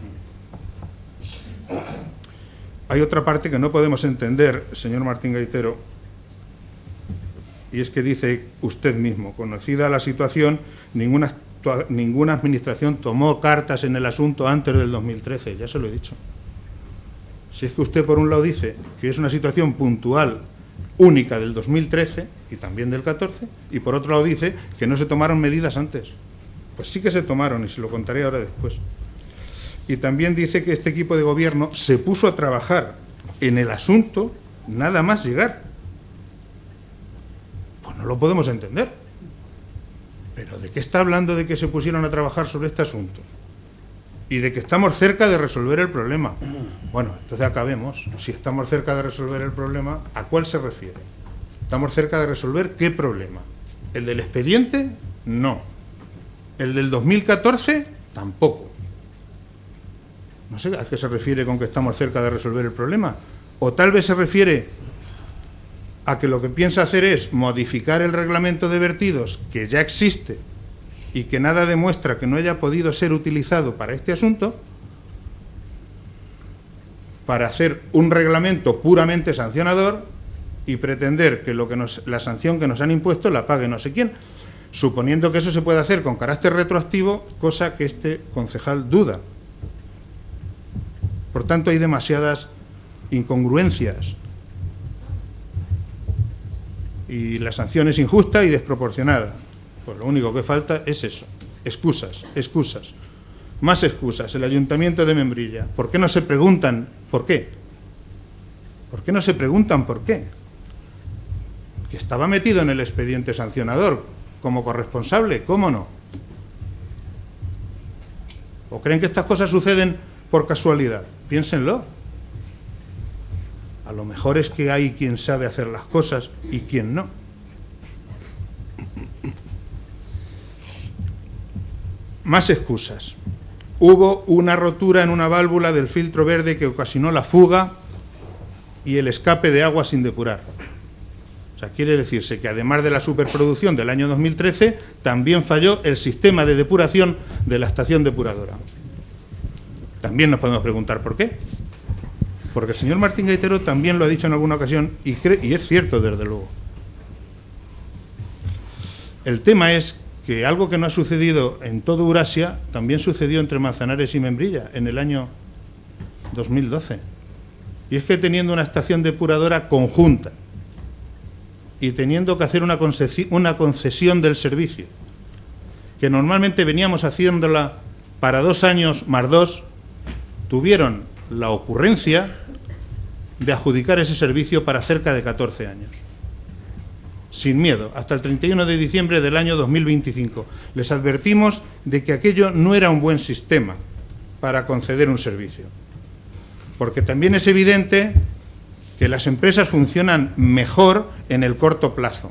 hay otra parte que no podemos entender, señor Martín Gaitero, y es que dice usted mismo, conocida la situación, ninguna administración tomó cartas en el asunto antes del 2013, ya se lo he dicho. Si es que usted por un lado dice que es una situación puntual, única del 2013 y también del 14, y por otro lado dice que no se tomaron medidas antes. Pues sí que se tomaron y se lo contaré ahora después. Y también dice que este equipo de gobierno se puso a trabajar en el asunto nada más llegar. Pues no lo podemos entender. ¿Pero de qué está hablando de que se pusieron a trabajar sobre este asunto? Y de que estamos cerca de resolver el problema. Bueno, entonces acabemos. Si estamos cerca de resolver el problema, ¿a cuál se refiere? ¿Estamos cerca de resolver qué problema? ¿El del expediente? No. ¿El del 2014? Tampoco. No sé a qué se refiere con que estamos cerca de resolver el problema. O tal vez se refiere a que lo que piensa hacer es modificar el reglamento de vertidos que ya existe y que nada demuestra que no haya podido ser utilizado para este asunto, para hacer un reglamento puramente sancionador y pretender que la sanción que nos han impuesto la pague no sé quién, suponiendo que eso se puede hacer con carácter retroactivo, cosa que este concejal duda. Por tanto, hay demasiadas incongruencias y la sanción es injusta y desproporcionada. Pues lo único que falta es eso, excusas, excusas, más excusas. El Ayuntamiento de Membrilla, ¿por qué no se preguntan por qué? ¿Por qué no se preguntan por qué? Que estaba metido en el expediente sancionador como corresponsable, ¿cómo no? ¿O creen que estas cosas suceden por casualidad? Piénsenlo. A lo mejor es que hay quien sabe hacer las cosas y quien no. Más excusas. Hubo una rotura en una válvula del filtro verde que ocasionó la fuga y el escape de agua sin depurar. O sea, quiere decirse que además de la superproducción del año 2013, también falló el sistema de depuración de la estación depuradora. También nos podemos preguntar por qué. Porque el señor Martín Gaitero también lo ha dicho en alguna ocasión y es cierto, desde luego. El tema es que algo que no ha sucedido en todo Eurasia también sucedió entre Manzanares y Membrilla en el año 2012. Y es que teniendo una estación depuradora conjunta y teniendo que hacer una concesión del servicio, que normalmente veníamos haciéndola para 2 años más 2, tuvieron la ocurrencia de adjudicar ese servicio para cerca de 14 años. Sin miedo, hasta el 31 de diciembre del año 2025. Les advertimos de que aquello no era un buen sistema para conceder un servicio. Porque también es evidente que las empresas funcionan mejor en el corto plazo.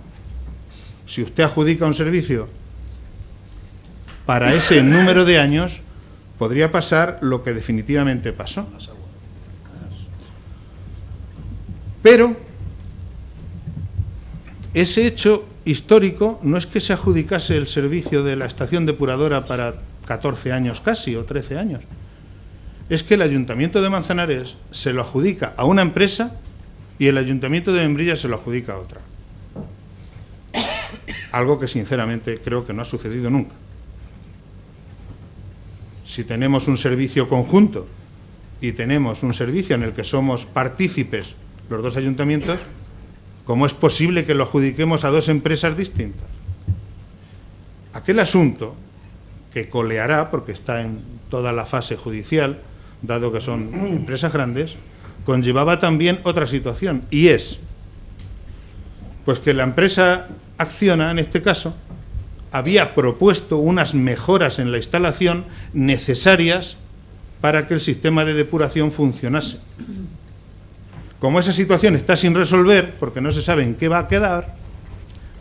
Si usted adjudica un servicio para ese número de años, podría pasar lo que definitivamente pasó. Pero ese hecho histórico no es que se adjudicase el servicio de la estación depuradora para 14 años casi, o 13 años. Es que el Ayuntamiento de Manzanares se lo adjudica a una empresa y el Ayuntamiento de Membrilla se lo adjudica a otra. Algo que sinceramente creo que no ha sucedido nunca. Si tenemos un servicio conjunto y tenemos un servicio en el que somos partícipes los dos ayuntamientos, ¿cómo es posible que lo adjudiquemos a dos empresas distintas? Aquel asunto, que coleará, porque está en toda la fase judicial, dado que son empresas grandes, conllevaba también otra situación, y es pues que la empresa Acciona, en este caso, había propuesto unas mejoras en la instalación necesarias para que el sistema de depuración funcionase. Como esa situación está sin resolver, porque no se sabe en qué va a quedar,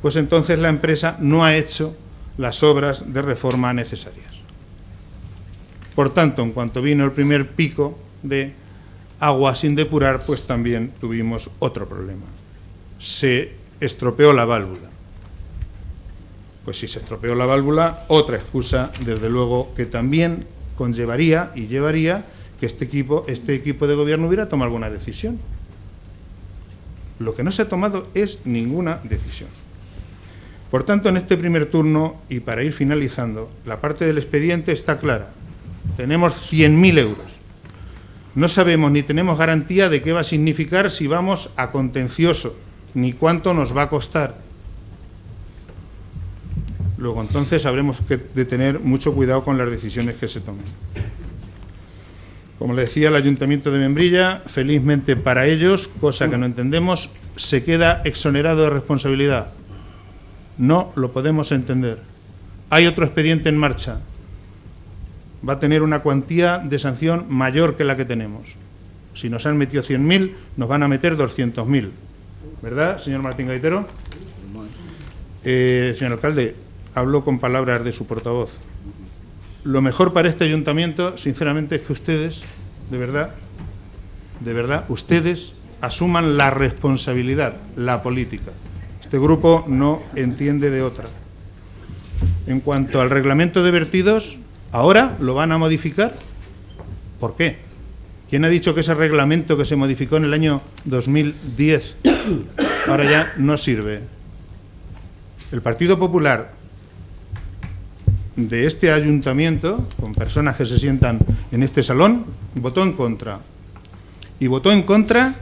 pues entonces la empresa no ha hecho las obras de reforma necesarias. Por tanto, en cuanto vino el primer pico de agua sin depurar, pues también tuvimos otro problema. Se estropeó la válvula. Pues si se estropeó la válvula, otra excusa, desde luego, que también conllevaría y llevaría que este equipo de gobierno hubiera tomado alguna decisión. Lo que no se ha tomado es ninguna decisión. Por tanto, en este primer turno, y para ir finalizando, la parte del expediente está clara. Tenemos 100.000 euros. No sabemos ni tenemos garantía de qué va a significar si vamos a contencioso, ni cuánto nos va a costar. Luego, entonces, habremos de tener mucho cuidado con las decisiones que se tomen. Como le decía, el Ayuntamiento de Membrilla, felizmente para ellos, cosa que no entendemos, se queda exonerado de responsabilidad. No lo podemos entender. Hay otro expediente en marcha. Va a tener una cuantía de sanción mayor que la que tenemos. Si nos han metido 100.000, nos van a meter 200.000. ¿Verdad, señor Martín Gaitero? Señor alcalde, hablo con palabras de su portavoz. Lo mejor para este ayuntamiento, sinceramente, es que ustedes, de verdad, ustedes asuman la responsabilidad, la política. Este grupo no entiende de otra. En cuanto al reglamento de vertidos, ¿ahora lo van a modificar? ¿Por qué? ¿Quién ha dicho que ese reglamento que se modificó en el año 2010 ahora ya no sirve? El Partido Popular de este ayuntamiento, con personas que se sientan en este salón, votó en contra. Y votó en contra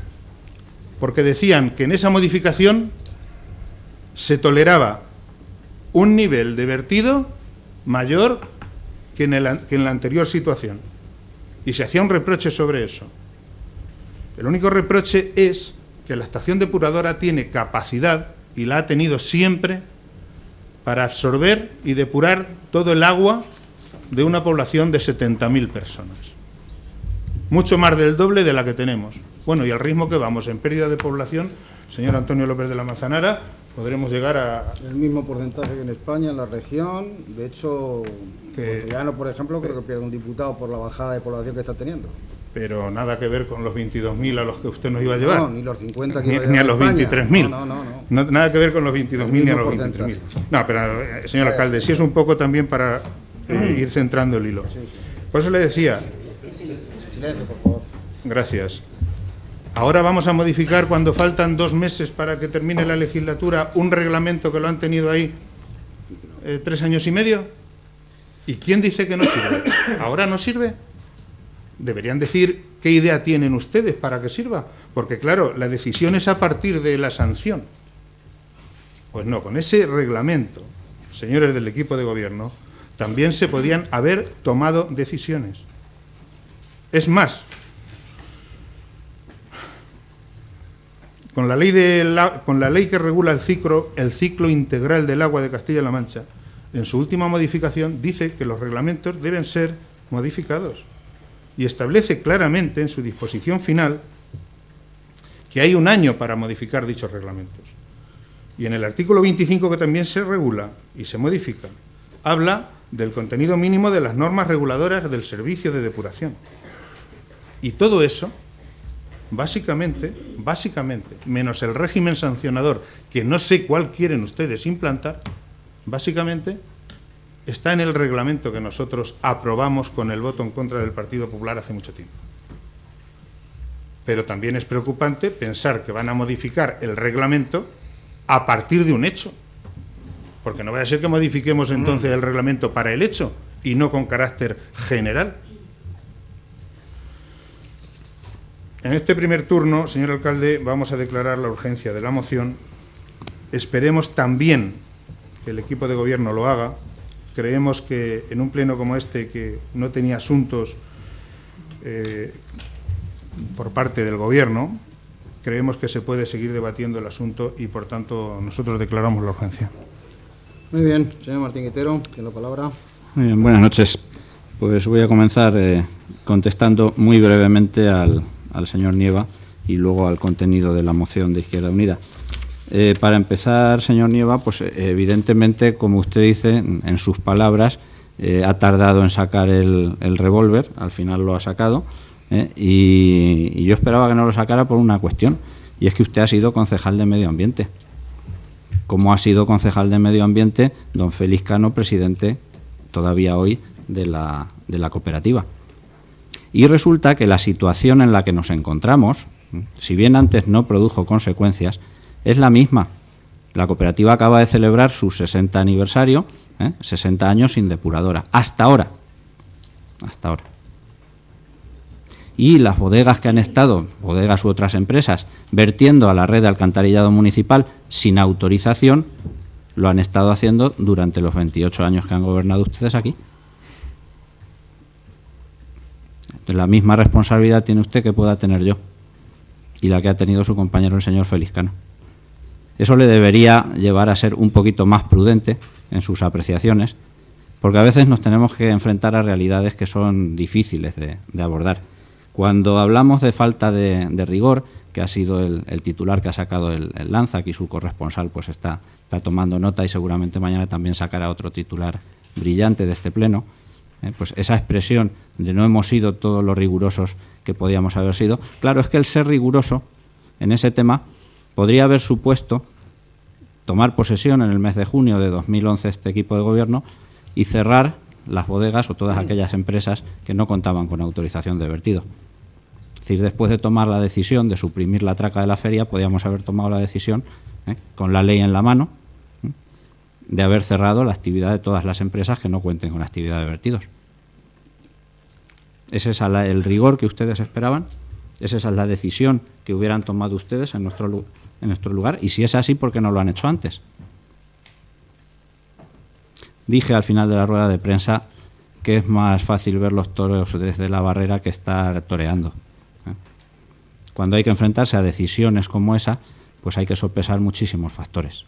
porque decían que en esa modificación se toleraba un nivel de vertido mayor que en la anterior situación. Y se hacía un reproche sobre eso. El único reproche es que la estación depuradora tiene capacidad, y la ha tenido siempre, para absorber y depurar todo el agua de una población de 70.000 personas. Mucho más del doble de la que tenemos. Bueno, y al ritmo que vamos en pérdida de población, señor Antonio López de la Manzanara, podremos llegar a... El mismo porcentaje que en España, en la región. De hecho, Montellano, por ejemplo, creo que pierde un diputado por la bajada de población que está teniendo. Pero nada que ver con los 22.000 a los que usted nos iba a llevar. No, ni los 50 que ni a los 23.000. No. Nada que ver con los 22.000 ni a los 23.000. No, pero, señor alcalde, sí es un poco también para ir centrando el hilo. Por eso le decía... Silencio, por favor. Gracias. Ahora vamos a modificar, cuando faltan 2 meses para que termine la legislatura, un reglamento que lo han tenido ahí 3 años y medio. ¿Y quién dice que no sirve? ¿Ahora no sirve? Deberían decir qué idea tienen ustedes para que sirva, porque claro, la decisión es a partir de la sanción. Pues no, con ese reglamento, señores del equipo de gobierno, también se podían haber tomado decisiones. Es más, con la ley que regula el ciclo integral del agua de Castilla-La Mancha, en su última modificación dice que los reglamentos deben ser modificados y establece claramente en su disposición final que hay un año para modificar dichos reglamentos. Y en el artículo 25, que también se regula y se modifica, habla del contenido mínimo de las normas reguladoras del servicio de depuración. Y todo eso, básicamente, menos el régimen sancionador, que no sé cuál quieren ustedes implantar, básicamente está en el reglamento que nosotros aprobamos con el voto en contra del Partido Popular hace mucho tiempo. Pero también es preocupante pensar que van a modificar el reglamento a partir de un hecho, porque no vaya a ser que modifiquemos entonces el reglamento para el hecho y no con carácter general. En este primer turno, señor alcalde, vamos a declarar la urgencia de la moción. Esperemos también que el equipo de gobierno lo haga. Creemos que en un pleno como este, que no tenía asuntos por parte del gobierno, creemos que se puede seguir debatiendo el asunto y, por tanto, nosotros declaramos la urgencia. Muy bien, señor Martín Guitero, tiene la palabra. Muy bien, buenas noches. Pues voy a comenzar contestando muy brevemente al señor Nieva y luego al contenido de la moción de Izquierda Unida. Para empezar, señor Nieva, pues evidentemente, como usted dice, en sus palabras, ha tardado en sacar el revólver, al final lo ha sacado, y yo esperaba que no lo sacara por una cuestión, y es que usted ha sido concejal de Medio Ambiente. Como ha sido concejal de Medio Ambiente don Félix Cano, presidente todavía hoy de la cooperativa. Y resulta que la situación en la que nos encontramos, si bien antes no produjo consecuencias, es la misma. La cooperativa acaba de celebrar su 60 aniversario, 60 años sin depuradora, hasta ahora. Y las bodegas que han estado, bodegas u otras empresas, vertiendo a la red de alcantarillado municipal sin autorización, lo han estado haciendo durante los 28 años que han gobernado ustedes aquí. La misma responsabilidad tiene usted que pueda tener yo y la que ha tenido su compañero el señor Félix Cano. Eso le debería llevar a ser un poquito más prudente en sus apreciaciones, porque a veces nos tenemos que enfrentar a realidades que son difíciles de abordar. Cuando hablamos de falta de rigor, que ha sido el titular que ha sacado el Lanza, aquí su corresponsal pues está tomando nota y seguramente mañana también sacará otro titular brillante de este pleno, pues esa expresión de no hemos sido todos los rigurosos que podíamos haber sido, claro, es que el ser riguroso en ese tema podría haber supuesto tomar posesión en el mes de junio de 2011 este equipo de gobierno y cerrar las bodegas o todas aquellas empresas que no contaban con autorización de vertido. Es decir, después de tomar la decisión de suprimir la traca de la feria, podíamos haber tomado la decisión, con la ley en la mano, de haber cerrado la actividad de todas las empresas que no cuenten con actividad de vertidos. ¿Ese es el rigor que ustedes esperaban? ¿Esa es la decisión que hubieran tomado ustedes en nuestro lugar? Y si es así, ¿por qué no lo han hecho antes? Dije al final de la rueda de prensa que es más fácil ver los toros desde la barrera que estar toreando. Cuando hay que enfrentarse a decisiones como esa, pues hay que sopesar muchísimos factores.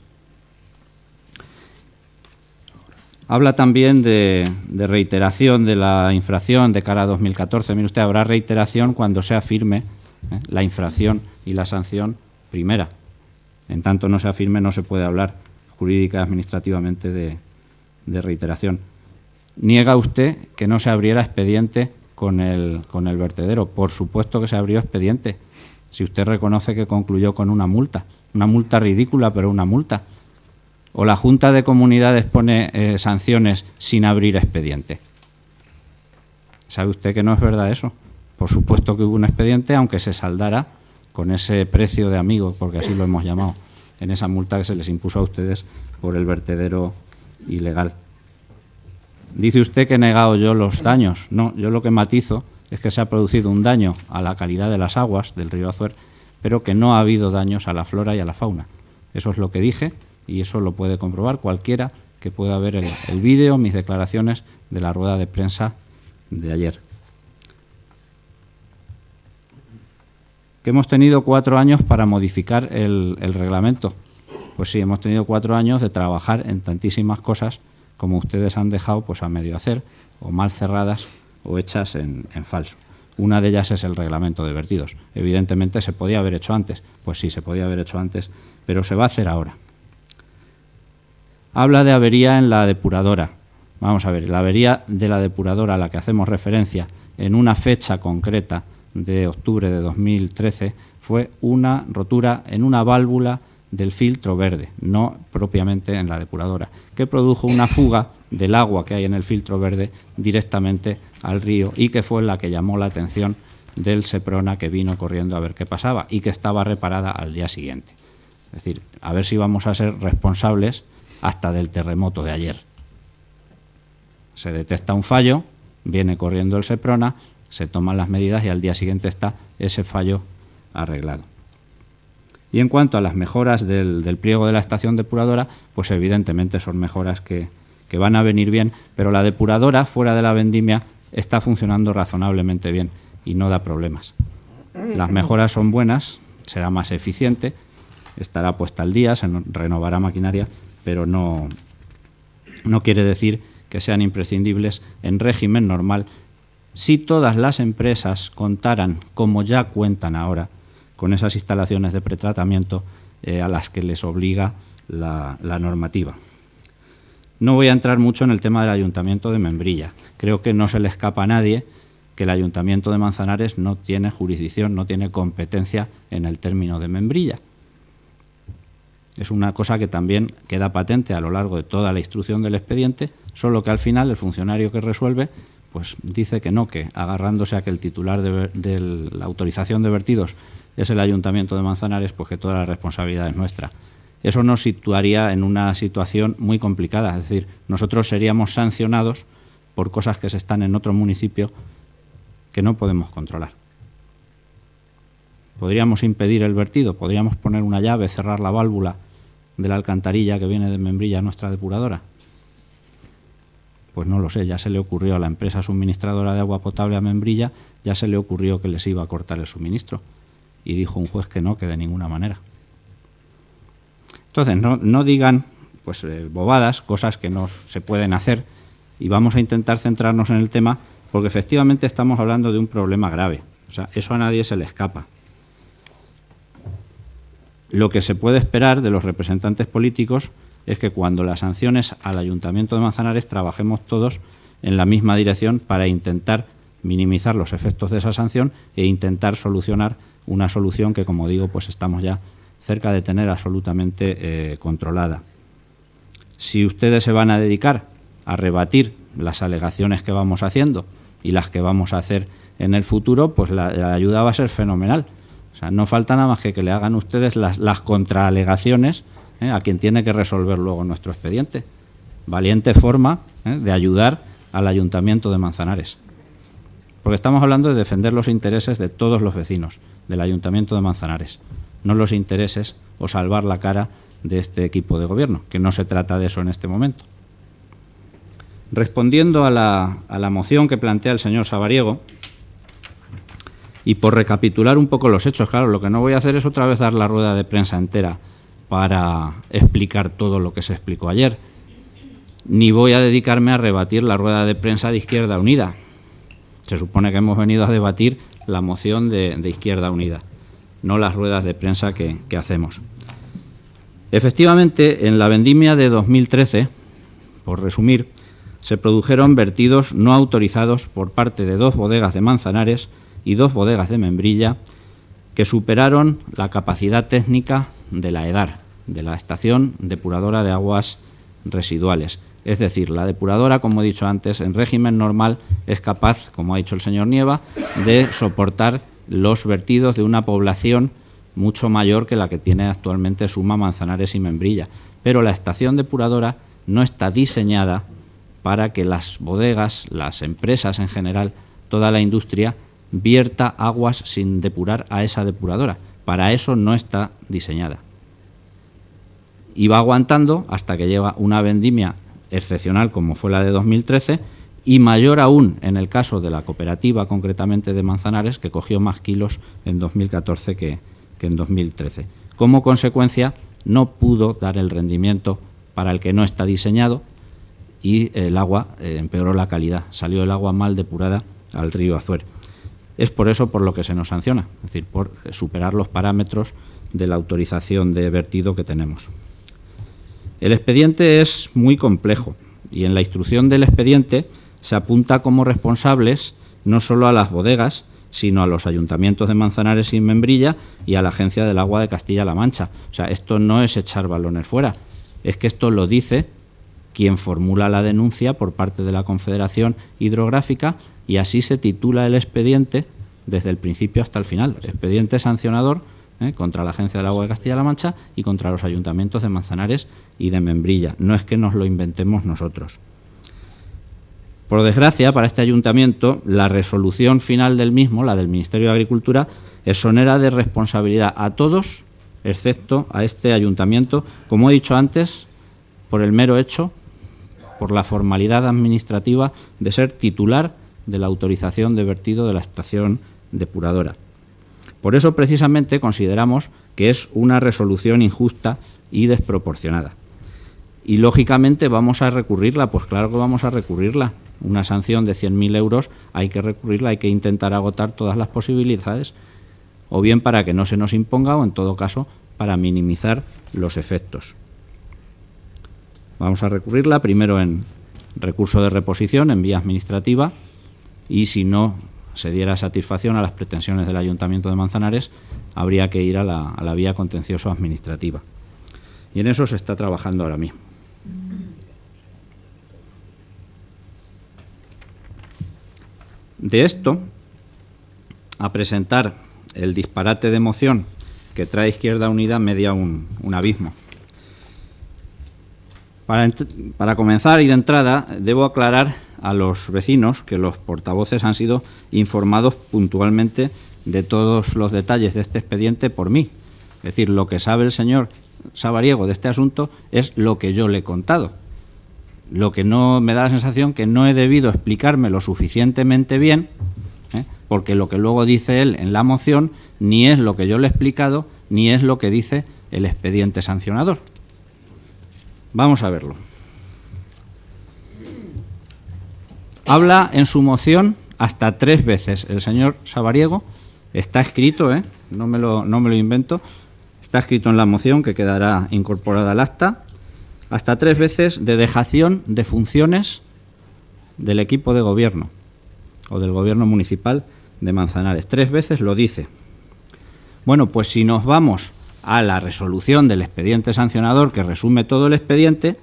Habla también de reiteración de la infracción de cara a 2014. Mire usted, habrá reiteración cuando sea firme la infracción y la sanción primera. En tanto no sea firme, no se puede hablar jurídica y administrativamente de reiteración. Niega usted que no se abriera expediente con el vertedero. Por supuesto que se abrió expediente. Si usted reconoce que concluyó con una multa ridícula, pero una multa. O la Junta de Comunidades pone sanciones sin abrir expediente. ¿Sabe usted que no es verdad eso? Por supuesto que hubo un expediente, aunque se saldara con ese precio de amigo, porque así lo hemos llamado, en esa multa que se les impuso a ustedes por el vertedero ilegal. Dice usted que he negado yo los daños. No, yo lo que matizo es que se ha producido un daño a la calidad de las aguas del río Azuer, pero que no ha habido daños a la flora y a la fauna. Eso es lo que dije y eso lo puede comprobar cualquiera que pueda ver el vídeo, mis declaraciones de la rueda de prensa de ayer. que hemos tenido 4 años para modificar el reglamento. Pues sí, hemos tenido 4 años de trabajar en tantísimas cosas como ustedes han dejado pues a medio hacer, o mal cerradas o hechas en falso. Una de ellas es el reglamento de vertidos. Evidentemente se podía haber hecho antes. Pues sí, se podía haber hecho antes, pero se va a hacer ahora. Habla de avería en la depuradora. Vamos a ver, la avería de la depuradora a la que hacemos referencia en una fecha concreta de octubre de 2013 fue una rotura en una válvula del filtro verde, no propiamente en la depuradora, que produjo una fuga del agua que hay en el filtro verde directamente al río y que fue la que llamó la atención del Seprona, que vino corriendo a ver qué pasaba y que estaba reparada al día siguiente. Es decir, a ver si vamos a ser responsables hasta del terremoto de ayer. Se detecta un fallo, viene corriendo el Seprona, se toman las medidas y al día siguiente está ese fallo arreglado. Y en cuanto a las mejoras del pliego de la estación depuradora, pues evidentemente son mejoras que van a venir bien, pero la depuradora fuera de la vendimia está funcionando razonablemente bien y no da problemas. Las mejoras son buenas, será más eficiente, estará puesta al día, se renovará maquinaria, pero no quiere decir que sean imprescindibles en régimen normal si todas las empresas contaran, como ya cuentan ahora, con esas instalaciones de pretratamiento a las que les obliga la normativa. No voy a entrar mucho en el tema del Ayuntamiento de Membrilla. Creo que no se le escapa a nadie que el Ayuntamiento de Manzanares no tiene jurisdicción, no tiene competencia en el término de Membrilla. Es una cosa que también queda patente a lo largo de toda la instrucción del expediente, solo que al final el funcionario que resuelve pues dice que no, que agarrándose a que el titular de la autorización de vertidos es el Ayuntamiento de Manzanares, pues que toda la responsabilidad es nuestra. Eso nos situaría en una situación muy complicada, es decir, nosotros seríamos sancionados por cosas que se están en otro municipio que no podemos controlar. Podríamos impedir el vertido, podríamos poner una llave, cerrar la válvula de la alcantarilla que viene de Membrilla a nuestra depuradora. Pues no lo sé, ya se le ocurrió a la empresa suministradora de agua potable a Membrilla, ya se le ocurrió que les iba a cortar el suministro. Y dijo un juez que no, que de ninguna manera. Entonces, no digan pues bobadas, cosas que no se pueden hacer, y vamos a intentar centrarnos en el tema, porque efectivamente estamos hablando de un problema grave. O sea, eso a nadie se le escapa. Lo que se puede esperar de los representantes políticos es que cuando las sanciones al Ayuntamiento de Manzanares trabajemos todos en la misma dirección para intentar minimizar los efectos de esa sanción e intentar solucionar una solución que, como digo, pues estamos ya cerca de tener absolutamente controlada. Si ustedes se van a dedicar a rebatir las alegaciones que vamos haciendo y las que vamos a hacer en el futuro, pues la ayuda va a ser fenomenal. O sea, no falta nada más que le hagan ustedes las contraalegaciones a quien tiene que resolver luego nuestro expediente. Valiente forma de ayudar al Ayuntamiento de Manzanares. Porque estamos hablando de defender los intereses de todos los vecinos del Ayuntamiento de Manzanares, no los intereses o salvar la cara de este equipo de gobierno, que no se trata de eso en este momento. Respondiendo a la moción que plantea el señor Sabariego, y por recapitular un poco los hechos, claro, lo que no voy a hacer es otra vez dar la rueda de prensa entera para explicar todo lo que se explicó ayer, ni voy a dedicarme a rebatir la rueda de prensa de Izquierda Unida. Se supone que hemos venido a debatir la moción de Izquierda Unida, no las ruedas de prensa que hacemos. Efectivamente, en la vendimia de 2013, por resumir, se produjeron vertidos no autorizados por parte de 2 bodegas de Manzanares y 2 bodegas de Membrilla que superaron la capacidad técnica de la EDAR, de la Estación Depuradora de Aguas Residuales. Es decir, la depuradora, como he dicho antes, en régimen normal es capaz, como ha dicho el señor Nieva, de soportar los vertidos de una población mucho mayor que la que tiene actualmente Suma, Manzanares y Membrilla. Pero la estación depuradora no está diseñada para que las bodegas, las empresas en general, toda la industria, vierta aguas sin depurar a esa depuradora. Para eso no está diseñada. Y va aguantando hasta que llega una vendimia excepcional como fue la de 2013 y mayor aún en el caso de la cooperativa, concretamente de Manzanares, que cogió más kilos en 2014 que en 2013. Como consecuencia, no pudo dar el rendimiento para el que no está diseñado y el agua empeoró la calidad. Salió el agua mal depurada al río Azuero. Es por eso por lo que se nos sanciona, es decir, por superar los parámetros de la autorización de vertido que tenemos. El expediente es muy complejo y en la instrucción del expediente se apunta como responsables no solo a las bodegas, sino a los ayuntamientos de Manzanares y Membrilla y a la Agencia del Agua de Castilla-La Mancha. O sea, esto no es echar balones fuera, es que esto lo dice quien formula la denuncia por parte de la Confederación Hidrográfica y así se titula el expediente desde el principio hasta el final. Expediente sancionador contra la Agencia del Agua de Castilla-La Mancha y contra los ayuntamientos de Manzanares y de Membrilla. No es que nos lo inventemos nosotros. Por desgracia, para este ayuntamiento, la resolución final del mismo, la del Ministerio de Agricultura, exonera de responsabilidad a todos, excepto a este ayuntamiento, como he dicho antes, por el mero hecho, por la formalidad administrativa de ser titular de la autorización de vertido de la estación depuradora. Por eso, precisamente, consideramos que es una resolución injusta y desproporcionada. Y, lógicamente, vamos a recurrirla. Pues claro que vamos a recurrirla. Una sanción de 100.000 euros hay que recurrirla, hay que intentar agotar todas las posibilidades, o bien para que no se nos imponga o, en todo caso, para minimizar los efectos. Vamos a recurrirla primero en recurso de reposición, en vía administrativa, y si no se diera satisfacción a las pretensiones del Ayuntamiento de Manzanares, habría que ir a la vía contencioso-administrativa. Y en eso se está trabajando ahora mismo. De esto a presentar el disparate de moción que trae Izquierda Unida media un abismo. Para comenzar y de entrada, debo aclarar a los vecinos que los portavoces han sido informados puntualmente de todos los detalles de este expediente por mí. Es decir, lo que sabe el señor Sabariego de este asunto es lo que yo le he contado. Lo que no me da la sensación que no he debido explicarme lo suficientemente bien, porque lo que luego dice él en la moción ni es lo que yo le he explicado, ni es lo que dice el expediente sancionador. Vamos a verlo. Habla en su moción hasta 3 veces el señor Sabariego, está escrito, no me lo invento, está escrito en la moción que quedará incorporada al acta, hasta 3 veces de dejación de funciones del equipo de gobierno o del gobierno municipal de Manzanares. 3 veces lo dice. Bueno, pues si nos vamos a la resolución del expediente sancionador que resume todo el expediente,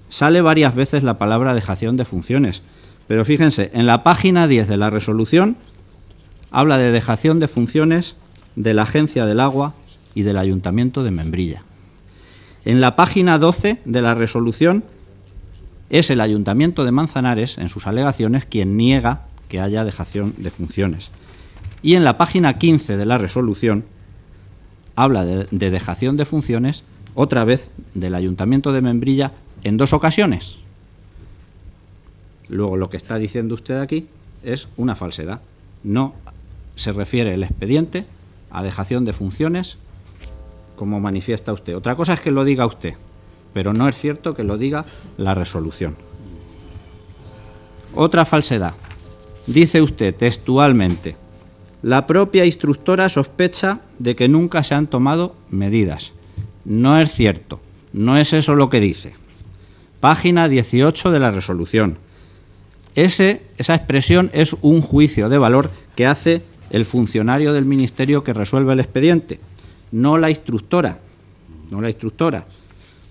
sale varias veces la palabra dejación de funciones. Pero fíjense, en la página 10 de la resolución habla de dejación de funciones de la Agencia del Agua y del Ayuntamiento de Membrilla. En la página 12 de la resolución es el Ayuntamiento de Manzanares, en sus alegaciones, quien niega que haya dejación de funciones. Y en la página 15 de la resolución habla de dejación de funciones, otra vez, del Ayuntamiento de Membrilla en 2 ocasiones. Luego, lo que está diciendo usted aquí es una falsedad. No se refiere el expediente a dejación de funciones como manifiesta usted. Otra cosa es que lo diga usted, pero no es cierto que lo diga la resolución. Otra falsedad. Dice usted textualmente: la propia instructora sospecha de que nunca se han tomado medidas. No es cierto, no es eso lo que dice. Página 18 de la resolución. Esa expresión es un juicio de valor que hace el funcionario del Ministerio que resuelve el expediente, no la instructora. No la instructora.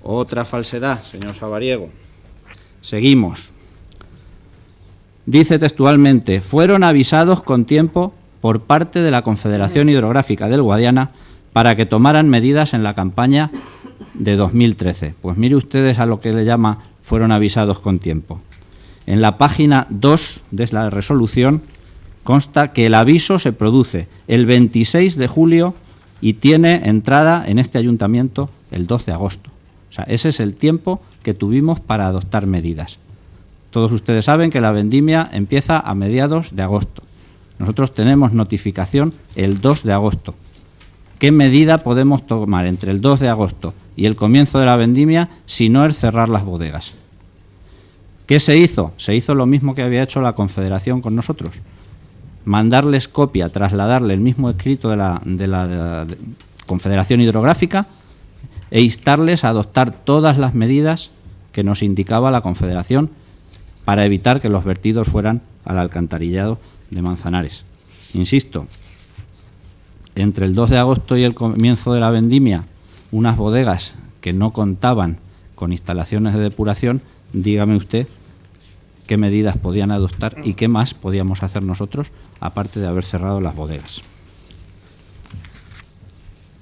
Otra falsedad, señor Sabariego. Seguimos. Dice textualmente: fueron avisados con tiempo por parte de la Confederación Hidrográfica del Guadiana para que tomaran medidas en la campaña de 2013. Pues mire ustedes a lo que le llama fueron avisados con tiempo. En la página 2 de la resolución consta que el aviso se produce el 26 de julio y tiene entrada en este ayuntamiento el 2 de agosto. O sea, ese es el tiempo que tuvimos para adoptar medidas. Todos ustedes saben que la vendimia empieza a mediados de agosto. Nosotros tenemos notificación el 2 de agosto. ¿Qué medida podemos tomar entre el 2 de agosto y el comienzo de la vendimia si no es cerrar las bodegas? ¿Qué se hizo? Se hizo lo mismo que había hecho la Confederación con nosotros. Mandarles copia, trasladarle el mismo escrito de la Confederación Hidrográfica e instarles a adoptar todas las medidas que nos indicaba la Confederación para evitar que los vertidos fueran al alcantarillado de Manzanares. Insisto, entre el 2 de agosto y el comienzo de la vendimia, unas bodegas que no contaban con instalaciones de depuración, dígame usted qué medidas podían adoptar y qué más podíamos hacer nosotros, aparte de haber cerrado las bodegas.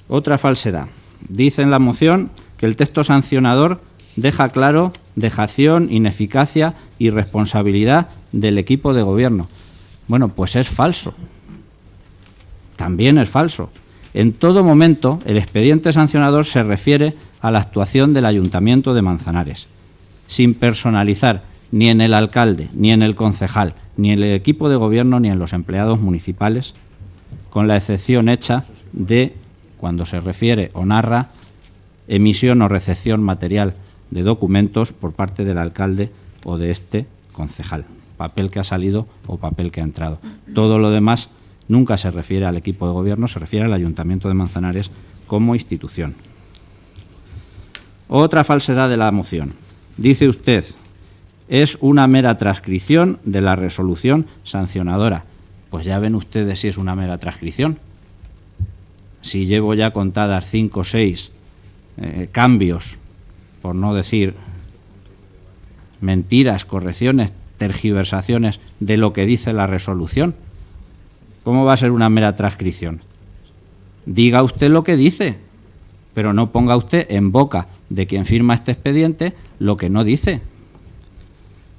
Otra falsedad. Dice en la moción que el texto sancionador deja claro dejación, ineficacia y responsabilidad del equipo de gobierno. Bueno, pues es falso. También es falso. En todo momento, el expediente sancionador se refiere a la actuación del Ayuntamiento de Manzanares, sin personalizar ni en el alcalde, ni en el concejal, ni en el equipo de gobierno, ni en los empleados municipales, con la excepción hecha de cuando se refiere o narra emisión o recepción material de documentos por parte del alcalde o de este concejal, papel que ha salido o papel que ha entrado. Todo lo demás nunca se refiere al equipo de gobierno, se refiere al Ayuntamiento de Manzanares como institución. Otra falsedad de la moción. Dice usted, es una mera transcripción de la resolución sancionadora. Pues ya ven ustedes si es una mera transcripción. Si llevo ya contadas 5 o 6 cambios, por no decir mentiras, correcciones, tergiversaciones de lo que dice la resolución, ¿cómo va a ser una mera transcripción? Diga usted lo que dice, pero no ponga usted en boca de quien firma este expediente lo que no dice.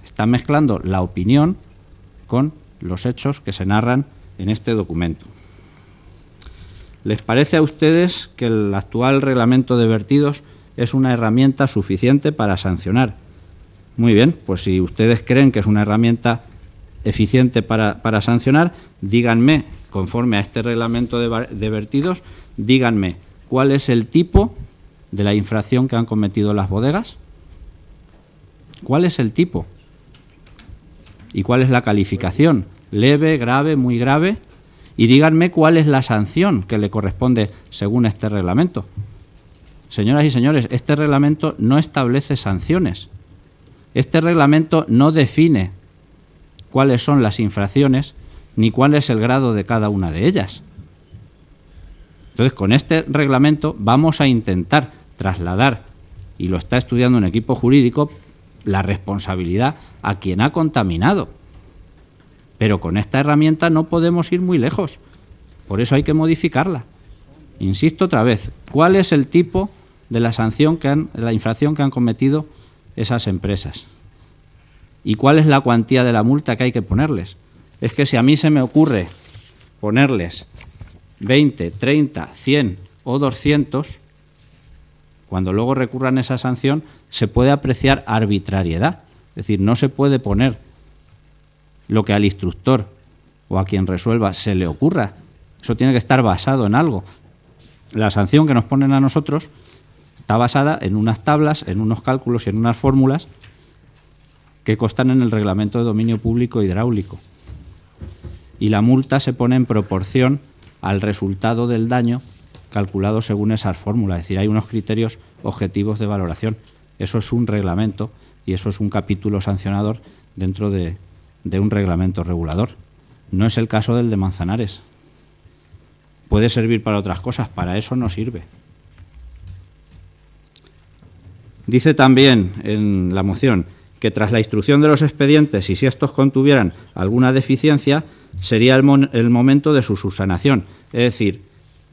Está mezclando la opinión con los hechos que se narran en este documento. ¿Les parece a ustedes que el actual reglamento de vertidos es una herramienta suficiente para sancionar? Muy bien, pues si ustedes creen que es una herramienta eficiente para sancionar, díganme, conforme a este reglamento de vertidos, díganme cuál es el tipo de la infracción que han cometido las bodegas, cuál es el tipo y cuál es la calificación, leve, grave, muy grave, y díganme cuál es la sanción que le corresponde según este reglamento. Señoras y señores, este reglamento no establece sanciones. Este reglamento no define cuáles son las infracciones ni cuál es el grado de cada una de ellas. Entonces, con este reglamento vamos a intentar trasladar, y lo está estudiando un equipo jurídico, la responsabilidad a quien ha contaminado. Pero con esta herramienta no podemos ir muy lejos. Por eso hay que modificarla. Insisto otra vez, ¿cuál es el tipo de la sanción la infracción que han cometido esas empresas? ¿Y cuál es la cuantía de la multa que hay que ponerles? Es que si a mí se me ocurre ponerles 20, 30, 100 o 200, cuando luego recurran esa sanción, se puede apreciar arbitrariedad. Es decir, no se puede poner lo que al instructor o a quien resuelva se le ocurra. Eso tiene que estar basado en algo. La sanción que nos ponen a nosotros está basada en unas tablas, en unos cálculos y en unas fórmulas que constan en el Reglamento de Dominio Público Hidráulico. Y la multa se pone en proporción al resultado del daño calculado según esas fórmulas. Es decir, hay unos criterios objetivos de valoración. Eso es un reglamento y eso es un capítulo sancionador dentro de un reglamento regulador. No es el caso del de Manzanares. Puede servir para otras cosas, para eso no sirve. Dice también en la moción que tras la instrucción de los expedientes y si estos contuvieran alguna deficiencia, sería el momento de su subsanación. Es decir,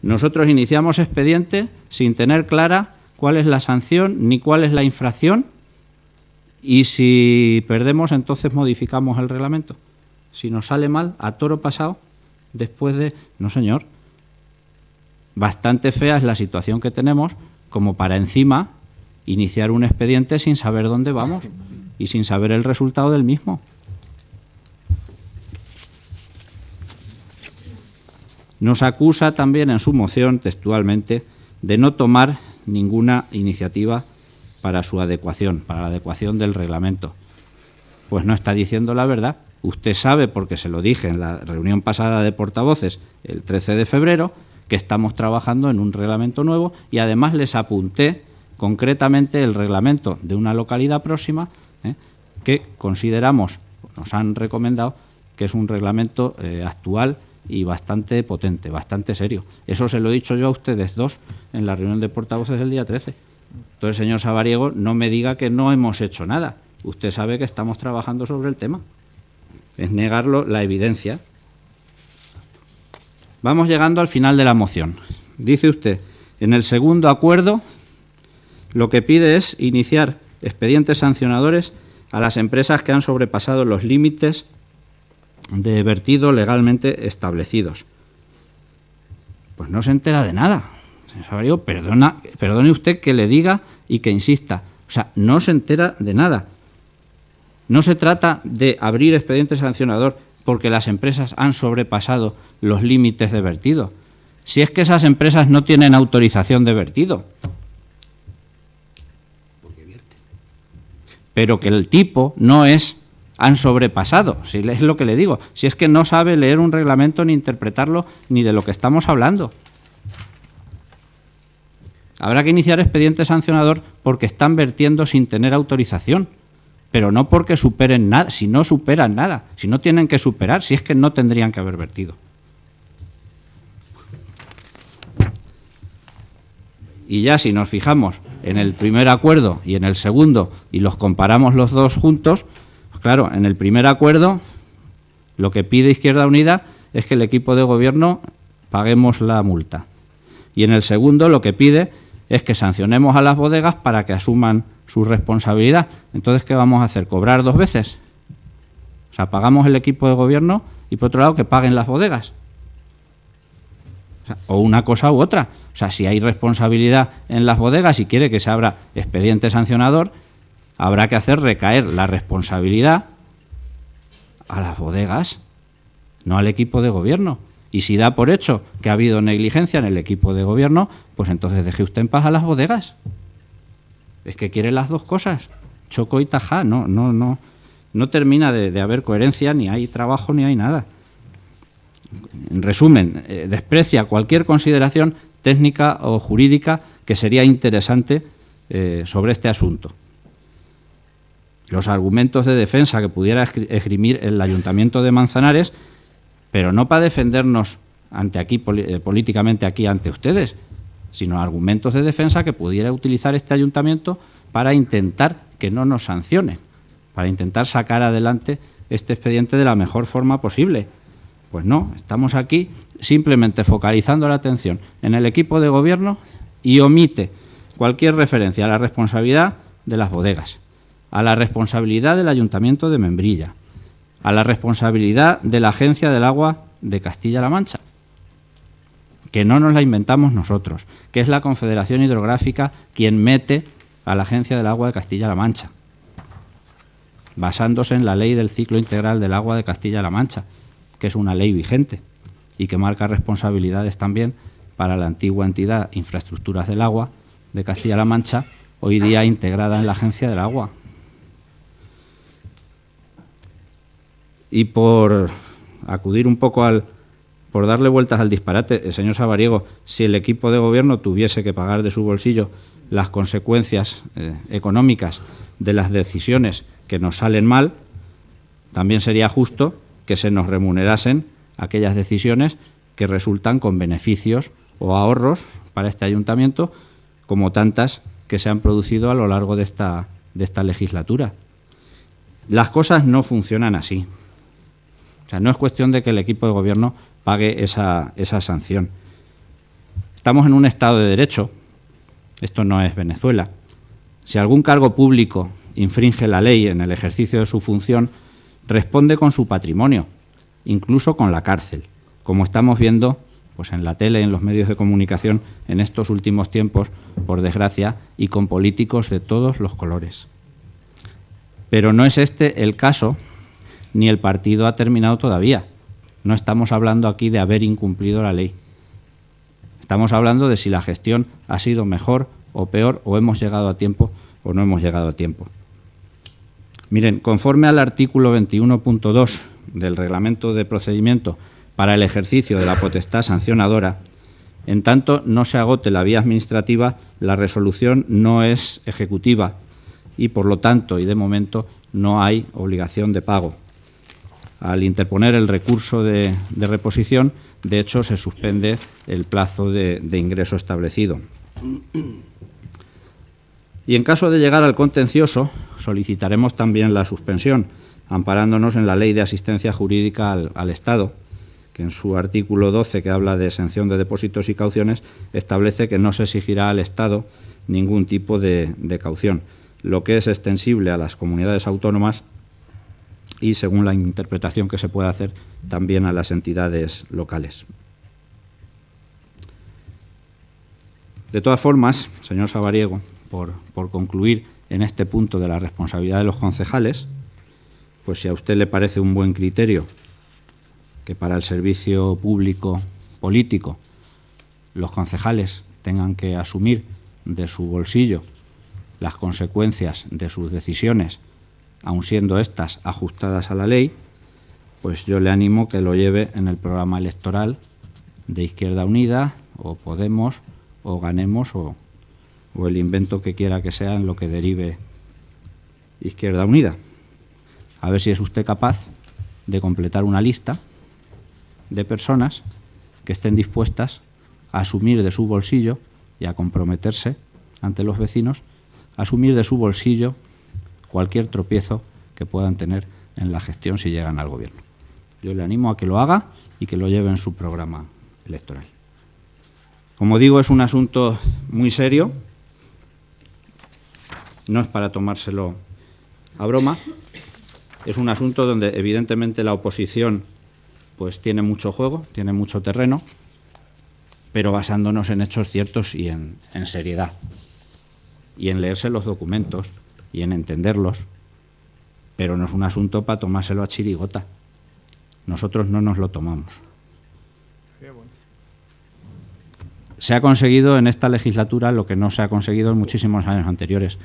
nosotros iniciamos expediente sin tener clara cuál es la sanción ni cuál es la infracción, y si perdemos, entonces modificamos el reglamento. Si nos sale mal, a toro pasado, después de... No, señor. Bastante fea es la situación que tenemos como para encima iniciar un expediente sin saber dónde vamos y sin saber el resultado del mismo. Nos acusa también en su moción, textualmente, de no tomar ninguna iniciativa para su adecuación, para la adecuación del reglamento. Pues no está diciendo la verdad. Usted sabe, porque se lo dije en la reunión pasada de portavoces el 13 de febrero, que estamos trabajando en un reglamento nuevo y además les apunté concretamente el reglamento de una localidad próxima que consideramos, nos han recomendado, que es un reglamento actual y bastante potente, bastante serio. Eso se lo he dicho yo a ustedes dos en la reunión de portavoces del día 13. Entonces, señor Sabariego, no me diga que no hemos hecho nada. Usted sabe que estamos trabajando sobre el tema. Es negarlo la evidencia. Vamos llegando al final de la moción. Dice usted, en el segundo acuerdo, lo que pide es iniciar expedientes sancionadores a las empresas que han sobrepasado los límites de vertido legalmente establecidos. Pues no se entera de nada. Señor Sabariego, perdone usted que le diga y que insista. O sea, no se entera de nada. No se trata de abrir expediente sancionador porque las empresas han sobrepasado los límites de vertido. Si es que esas empresas no tienen autorización de vertido. Pero que el tipo no es han sobrepasado, si es lo que le digo. Si es que no sabe leer un reglamento ni interpretarlo ni de lo que estamos hablando. Habrá que iniciar expediente sancionador porque están vertiendo sin tener autorización, pero no porque superen nada, si no superan nada, si no tienen que superar, si es que no tendrían que haber vertido. Y ya si nos fijamos en el primer acuerdo y en el segundo y los comparamos los dos juntos, pues claro, en el primer acuerdo lo que pide Izquierda Unida es que el equipo de gobierno paguemos la multa. Y en el segundo lo que pide es que sancionemos a las bodegas para que asuman su responsabilidad. Entonces, ¿qué vamos a hacer? ¿Cobrar dos veces? O sea, pagamos el equipo de gobierno y por otro lado que paguen las bodegas. O una cosa u otra. O sea, si hay responsabilidad en las bodegas y quiere que se abra expediente sancionador, habrá que hacer recaer la responsabilidad a las bodegas, no al equipo de gobierno. Y si da por hecho que ha habido negligencia en el equipo de gobierno, pues entonces deje usted en paz a las bodegas. Es que quiere las dos cosas, choco y tajá. No termina de haber coherencia, ni hay trabajo, ni hay nada. En resumen, desprecia cualquier consideración técnica o jurídica que sería interesante sobre este asunto. Los argumentos de defensa que pudiera esgrimir el Ayuntamiento de Manzanares, pero no para defendernos políticamente aquí ante ustedes, sino argumentos de defensa que pudiera utilizar este ayuntamiento para intentar que no nos sancionen, para intentar sacar adelante este expediente de la mejor forma posible. Pues no, estamos aquí simplemente focalizando la atención en el equipo de gobierno y omite cualquier referencia a la responsabilidad de las bodegas, a la responsabilidad del Ayuntamiento de Membrilla, a la responsabilidad de la Agencia del Agua de Castilla-La Mancha, que no nos la inventamos nosotros, que es la Confederación Hidrográfica quien mete a la Agencia del Agua de Castilla-La Mancha, basándose en la Ley del Ciclo Integral del Agua de Castilla-La Mancha, que es una ley vigente y que marca responsabilidades también para la antigua entidad Infraestructuras del Agua de Castilla-La Mancha, hoy día integrada en la Agencia del Agua. Y por acudir un poco por darle vueltas al disparate, el señor Sabariego, si el equipo de gobierno tuviese que pagar de su bolsillo las consecuencias económicas de las decisiones que nos salen mal, también sería justo que se nos remunerasen aquellas decisiones que resultan con beneficios o ahorros para este ayuntamiento, como tantas que se han producido a lo largo de esta legislatura. Las cosas no funcionan así. O sea, no es cuestión de que el equipo de gobierno pague esa sanción. Estamos en un Estado de Derecho, esto no es Venezuela. Si algún cargo público infringe la ley en el ejercicio de su función, responde con su patrimonio, incluso con la cárcel, como estamos viendo pues en la tele, en los medios de comunicación en estos últimos tiempos, por desgracia, y con políticos de todos los colores. Pero no es este el caso, ni el partido ha terminado todavía. No estamos hablando aquí de haber incumplido la ley. Estamos hablando de si la gestión ha sido mejor o peor, o hemos llegado a tiempo o no hemos llegado a tiempo. Miren, conforme al artículo 21.2 del Reglamento de Procedimiento para el ejercicio de la potestad sancionadora, en tanto no se agote la vía administrativa, la resolución no es ejecutiva y, por lo tanto, y de momento, no hay obligación de pago. Al interponer el recurso de reposición, de hecho, se suspende el plazo de ingreso establecido. Y en caso de llegar al contencioso, solicitaremos también la suspensión, amparándonos en la Ley de Asistencia Jurídica al Estado, que en su artículo 12, que habla de exención de depósitos y cauciones, establece que no se exigirá al Estado ningún tipo de caución, lo que es extensible a las comunidades autónomas y, según la interpretación que se pueda hacer, también a las entidades locales. De todas formas, señor Sabariego, por concluir en este punto de la responsabilidad de los concejales, pues si a usted le parece un buen criterio que para el servicio público político los concejales tengan que asumir de su bolsillo las consecuencias de sus decisiones, aun siendo éstas ajustadas a la ley, pues yo le animo que lo lleve en el programa electoral de Izquierda Unida, o Podemos, o Ganemos, o el invento que quiera que sea en lo que derive Izquierda Unida. A ver si es usted capaz de completar una lista de personas que estén dispuestas a asumir de su bolsillo y a comprometerse ante los vecinos, a asumir de su bolsillo cualquier tropiezo que puedan tener en la gestión si llegan al gobierno. Yo le animo a que lo haga y que lo lleve en su programa electoral. Como digo, es un asunto muy serio, no es para tomárselo a broma, es un asunto donde evidentemente la oposición pues tiene mucho juego, tiene mucho terreno, pero basándonos en hechos ciertos y en seriedad, y en leerse los documentos y en entenderlos, pero no es un asunto para tomárselo a chirigota. Nosotros no nos lo tomamos. Se ha conseguido en esta legislatura lo que no se ha conseguido en muchísimos años anteriores.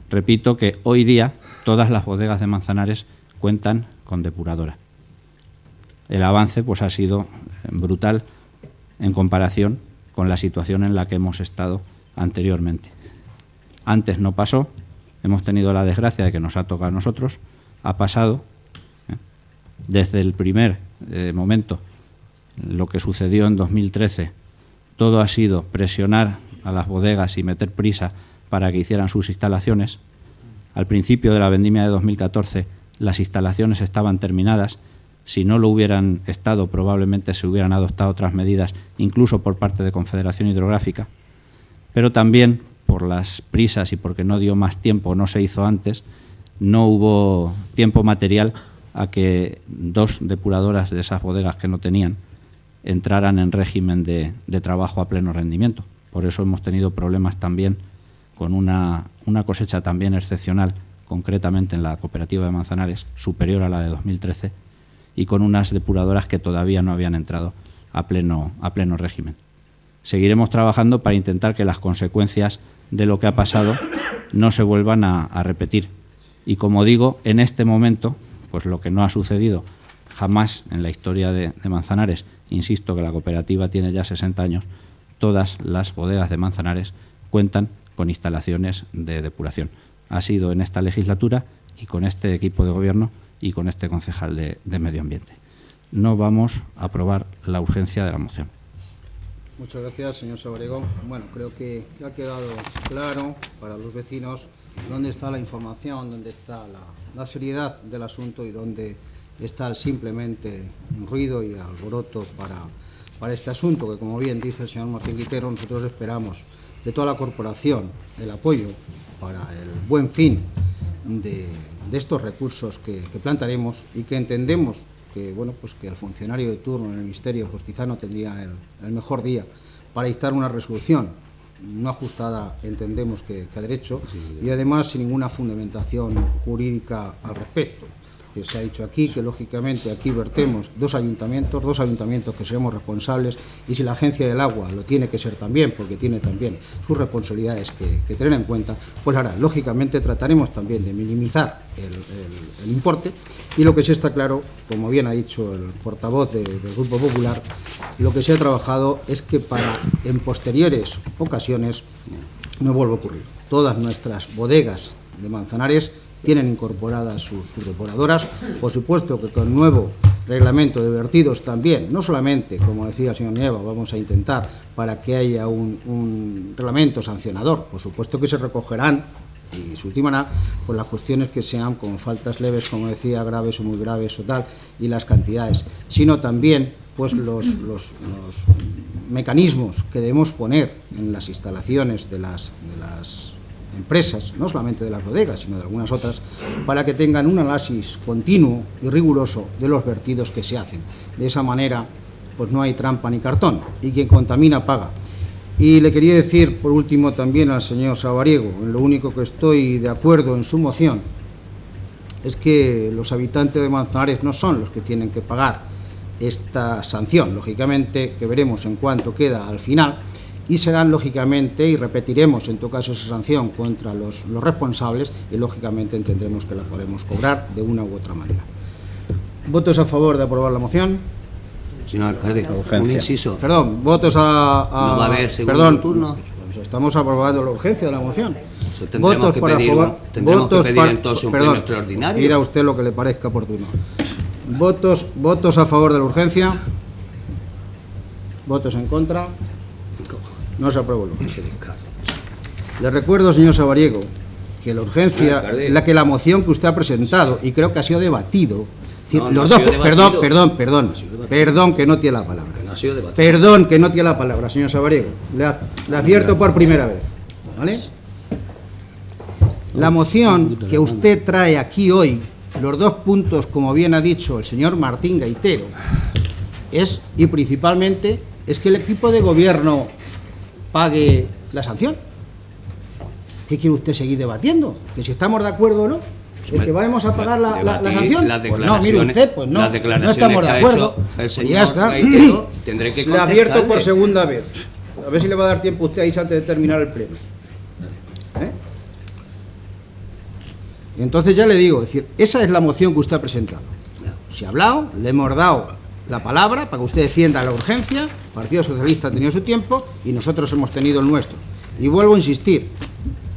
Repito que hoy día todas las bodegas de Manzanares cuentan con depuradora. El avance pues ha sido brutal en comparación con la situación en la que hemos estado anteriormente. Antes no pasó, hemos tenido la desgracia de que nos ha tocado a nosotros, ha pasado. Desde el primer momento, lo que sucedió en 2013, todo ha sido presionar a las bodegas y meter prisa para que hicieran sus instalaciones. Al principio de la vendimia de 2014, las instalaciones estaban terminadas. Si no lo hubieran estado, probablemente se hubieran adoptado otras medidas, incluso por parte de Confederación Hidrográfica. Pero también, por las prisas y porque no dio más tiempo, no se hizo antes, no hubo tiempo material a que 2 depuradoras de esas bodegas que no tenían entraran en régimen de trabajo a pleno rendimiento. Por eso hemos tenido problemas también con una cosecha también excepcional, concretamente en la cooperativa de Manzanares, superior a la de 2013, y con unas depuradoras que todavía no habían entrado a pleno régimen. Seguiremos trabajando para intentar que las consecuencias de lo que ha pasado no se vuelvan a repetir. Y como digo, en este momento, pues lo que no ha sucedido jamás en la historia de Manzanares, insisto que la cooperativa tiene ya 60 años, todas las bodegas de Manzanares cuentan con instalaciones de depuración. Ha sido en esta legislatura y con este equipo de gobierno y con este concejal de Medio Ambiente. No vamos a aprobar la urgencia de la moción. Muchas gracias, señor Sabariego. Bueno, creo que ha quedado claro para los vecinos dónde está la información, dónde está la seriedad del asunto y dónde está simplemente un ruido y alboroto para este asunto, que como bien dice el señor Martín Guitero, nosotros esperamos de toda la corporación el apoyo para el buen fin de estos recursos que plantearemos y que entendemos que, bueno, pues que el funcionario de turno en el Ministerio pues quizá no tendría el mejor día para dictar una resolución, no ajustada, entendemos que a derecho, y además sin ninguna fundamentación jurídica al respecto. Se ha dicho aquí que, lógicamente, aquí vertemos dos ayuntamientos que seremos responsables, y si la Agencia del Agua lo tiene que ser también, porque tiene también sus responsabilidades que tener en cuenta, pues ahora, lógicamente, trataremos también de minimizar el importe, y lo que sí está claro, como bien ha dicho el portavoz del Grupo Popular, lo que se ha trabajado es que para en posteriores ocasiones no vuelva a ocurrir. Todas nuestras bodegas de Manzanares tienen incorporadas sus depuradoras, por supuesto que con nuevo reglamento de vertidos también, no solamente, como decía el señor Nieva, vamos a intentar para que haya un reglamento sancionador, por supuesto que se recogerán y se ultimará por las cuestiones que sean como faltas leves, como decía, graves o muy graves o tal, y las cantidades, sino también pues los mecanismos que debemos poner en las instalaciones de las empresas, no solamente de las bodegas, sino de algunas otras, para que tengan un análisis continuo y riguroso de los vertidos que se hacen. De esa manera, pues no hay trampa ni cartón, y quien contamina paga. Y le quería decir, por último, también al señor Sabariego, en lo único que estoy de acuerdo en su moción, es que los habitantes de Manzanares no son los que tienen que pagar esta sanción, lógicamente, que veremos en cuánto queda al final, y serán, lógicamente, y repetiremos en todo caso esa sanción contra los responsables, y lógicamente entendremos que la podemos cobrar de una u otra manera. ¿Votos a favor de aprobar la moción? Señor alcalde, un inciso. Perdón, votos ¿No va a haber segundo turno? Pues estamos aprobando la urgencia de la moción. Tendremos que pedir entonces un pleno extraordinario. Dirá usted lo que le parezca oportuno. ¿Votos a favor de la urgencia? ¿Votos en contra? No se aprueba la urgencia. Le recuerdo, señor Sabariego, que la urgencia, la moción que usted ha presentado, y creo que ha sido debatido, perdón, que no tiene la palabra. Perdón, que no tiene la palabra, señor Sabariego. Le advierto por primera vez. ¿Vale? La moción que usted trae aquí hoy, los dos puntos, como bien ha dicho el señor Martín Gaitero, y principalmente, es que el equipo de gobierno pague la sanción. ¿Qué quiere usted seguir debatiendo? ¿Que si estamos de acuerdo o no? ¿El que vamos a pagar la sanción? Pues no, mire usted, pues no estamos de acuerdo. El señor ya está. Gaitero, tendré que le advierto por segunda vez. A ver si le va a dar tiempo a usted ahí antes de terminar el pleno. Y entonces ya le digo, es decir, esa es la moción que usted ha presentado. Se ha hablado, le hemos dado la palabra para que usted defienda la urgencia, el Partido Socialista ha tenido su tiempo y nosotros hemos tenido el nuestro. Y vuelvo a insistir,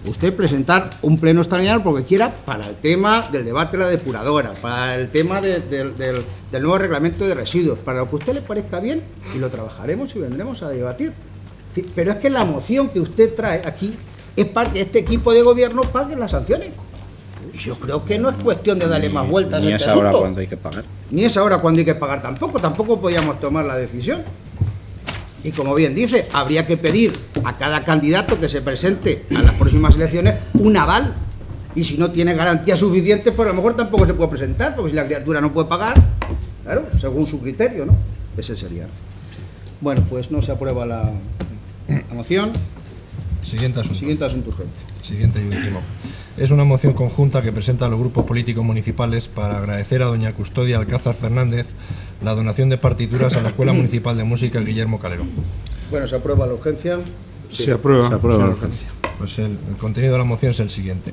usted presentar un pleno extraordinario porque quiera para el tema del debate de la depuradora, para el tema del nuevo reglamento de residuos, para lo que a usted le parezca bien, y lo trabajaremos y vendremos a debatir. Sí, pero es que la moción que usted trae aquí es para que este equipo de gobierno pague las sanciones. Yo creo que no es cuestión de darle más vueltas a este asunto. Ni es ahora cuando hay que pagar. Ni es ahora cuando hay que pagar tampoco podíamos tomar la decisión. Y como bien dice, habría que pedir a cada candidato que se presente a las próximas elecciones un aval. Y si no tiene garantías suficientes, pues a lo mejor tampoco se puede presentar, porque si la criatura no puede pagar, claro, según su criterio, ¿no? Ese sería. Bueno, pues no se aprueba la moción. Siguiente asunto urgente. Siguiente y último. Es una moción conjunta que presenta a los grupos políticos municipales para agradecer a doña Custodia Alcázar Fernández la donación de partituras a la Escuela Municipal de Música Guillermo Calero. Bueno, ¿se aprueba la urgencia? Sí. Se aprueba la urgencia. Pues el contenido de la moción es el siguiente.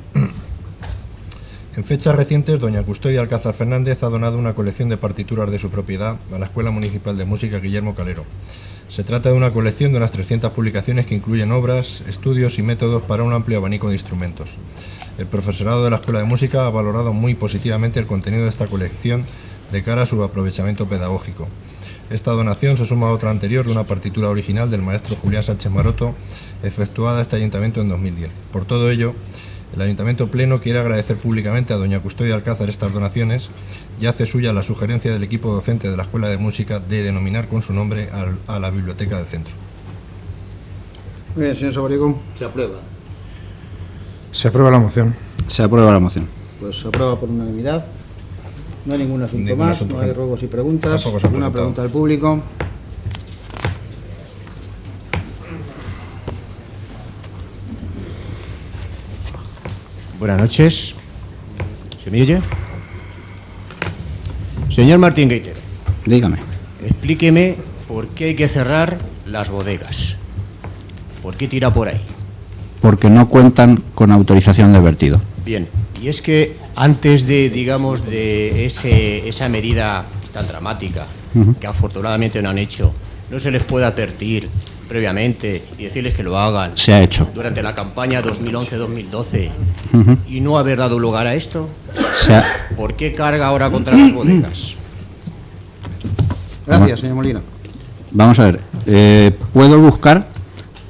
En fechas recientes, doña Custodia Alcázar Fernández ha donado una colección de partituras de su propiedad a la Escuela Municipal de Música Guillermo Calero. Se trata de una colección de unas 300 publicaciones que incluyen obras, estudios y métodos para un amplio abanico de instrumentos. El profesorado de la Escuela de Música ha valorado muy positivamente el contenido de esta colección de cara a su aprovechamiento pedagógico. Esta donación se suma a otra anterior de una partitura original del maestro Julián Sánchez Maroto, efectuada a este ayuntamiento en 2010. Por todo ello, el Ayuntamiento Pleno quiere agradecer públicamente a doña Custodia Alcázar estas donaciones y hace suya la sugerencia del equipo docente de la Escuela de Música de denominar con su nombre a la biblioteca del centro. Muy bien, señor Sabariego. Se aprueba. Se aprueba la moción. Se aprueba la moción. Pues se aprueba por unanimidad. No hay ningún asunto más, no hay ruegos y preguntas. ¿Alguna pregunta del público? Buenas noches. ¿Se me oye? Señor Martín Gaitero, Dígame. explíqueme por qué hay que cerrar las bodegas. ¿Por qué tira por ahí? Porque no cuentan con autorización de vertido. Bien, y es que antes de, digamos, de esa medida tan dramática, que afortunadamente no han hecho, ¿no se les puede advertir previamente y decirles que lo hagan? Se ha hecho. Durante la campaña 2011-2012 y no haber dado lugar a esto. ¿Por qué carga ahora contra las bodegas? Gracias, señor Molina. Vamos a ver, puedo buscar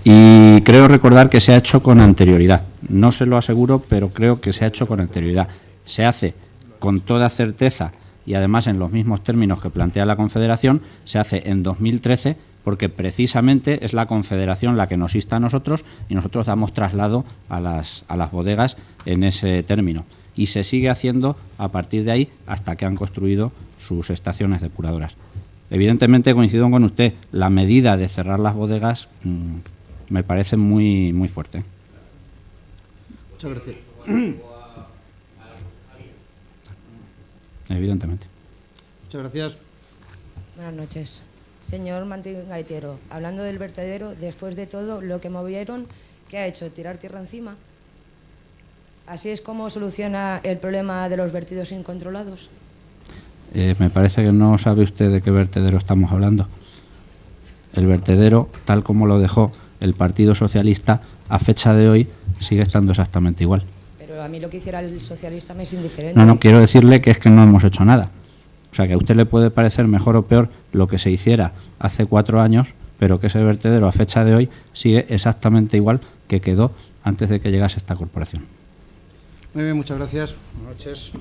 y creo recordar que se ha hecho con anterioridad. No se lo aseguro, pero creo que se ha hecho con anterioridad. Se hace con toda certeza y además en los mismos términos que plantea la Confederación, se hace en 2013 porque precisamente es la Confederación la que nos insta a nosotros y nosotros damos traslado a las bodegas en ese término. Y se sigue haciendo a partir de ahí hasta que han construido sus estaciones depuradoras. Evidentemente coincido con usted, la medida de cerrar las bodegas me parece muy, muy fuerte. Muchas gracias. Evidentemente. Muchas gracias. Buenas noches. Señor Martín Gaitero, hablando del vertedero, después de todo lo que movieron, ¿qué ha hecho? ¿Tirar tierra encima? ¿Así es como soluciona el problema de los vertidos incontrolados? Me parece que no sabe usted de qué vertedero estamos hablando. El vertedero, tal como lo dejó el Partido Socialista, a fecha de hoy sigue estando exactamente igual. Pero a mí lo que hiciera el socialista me es indiferente. No, quiero decirle que es que no hemos hecho nada. O sea, que a usted le puede parecer mejor o peor lo que se hiciera hace 4 años, pero que ese vertedero a fecha de hoy sigue exactamente igual que quedó antes de que llegase esta corporación. Muy bien, muchas gracias. Buenas noches.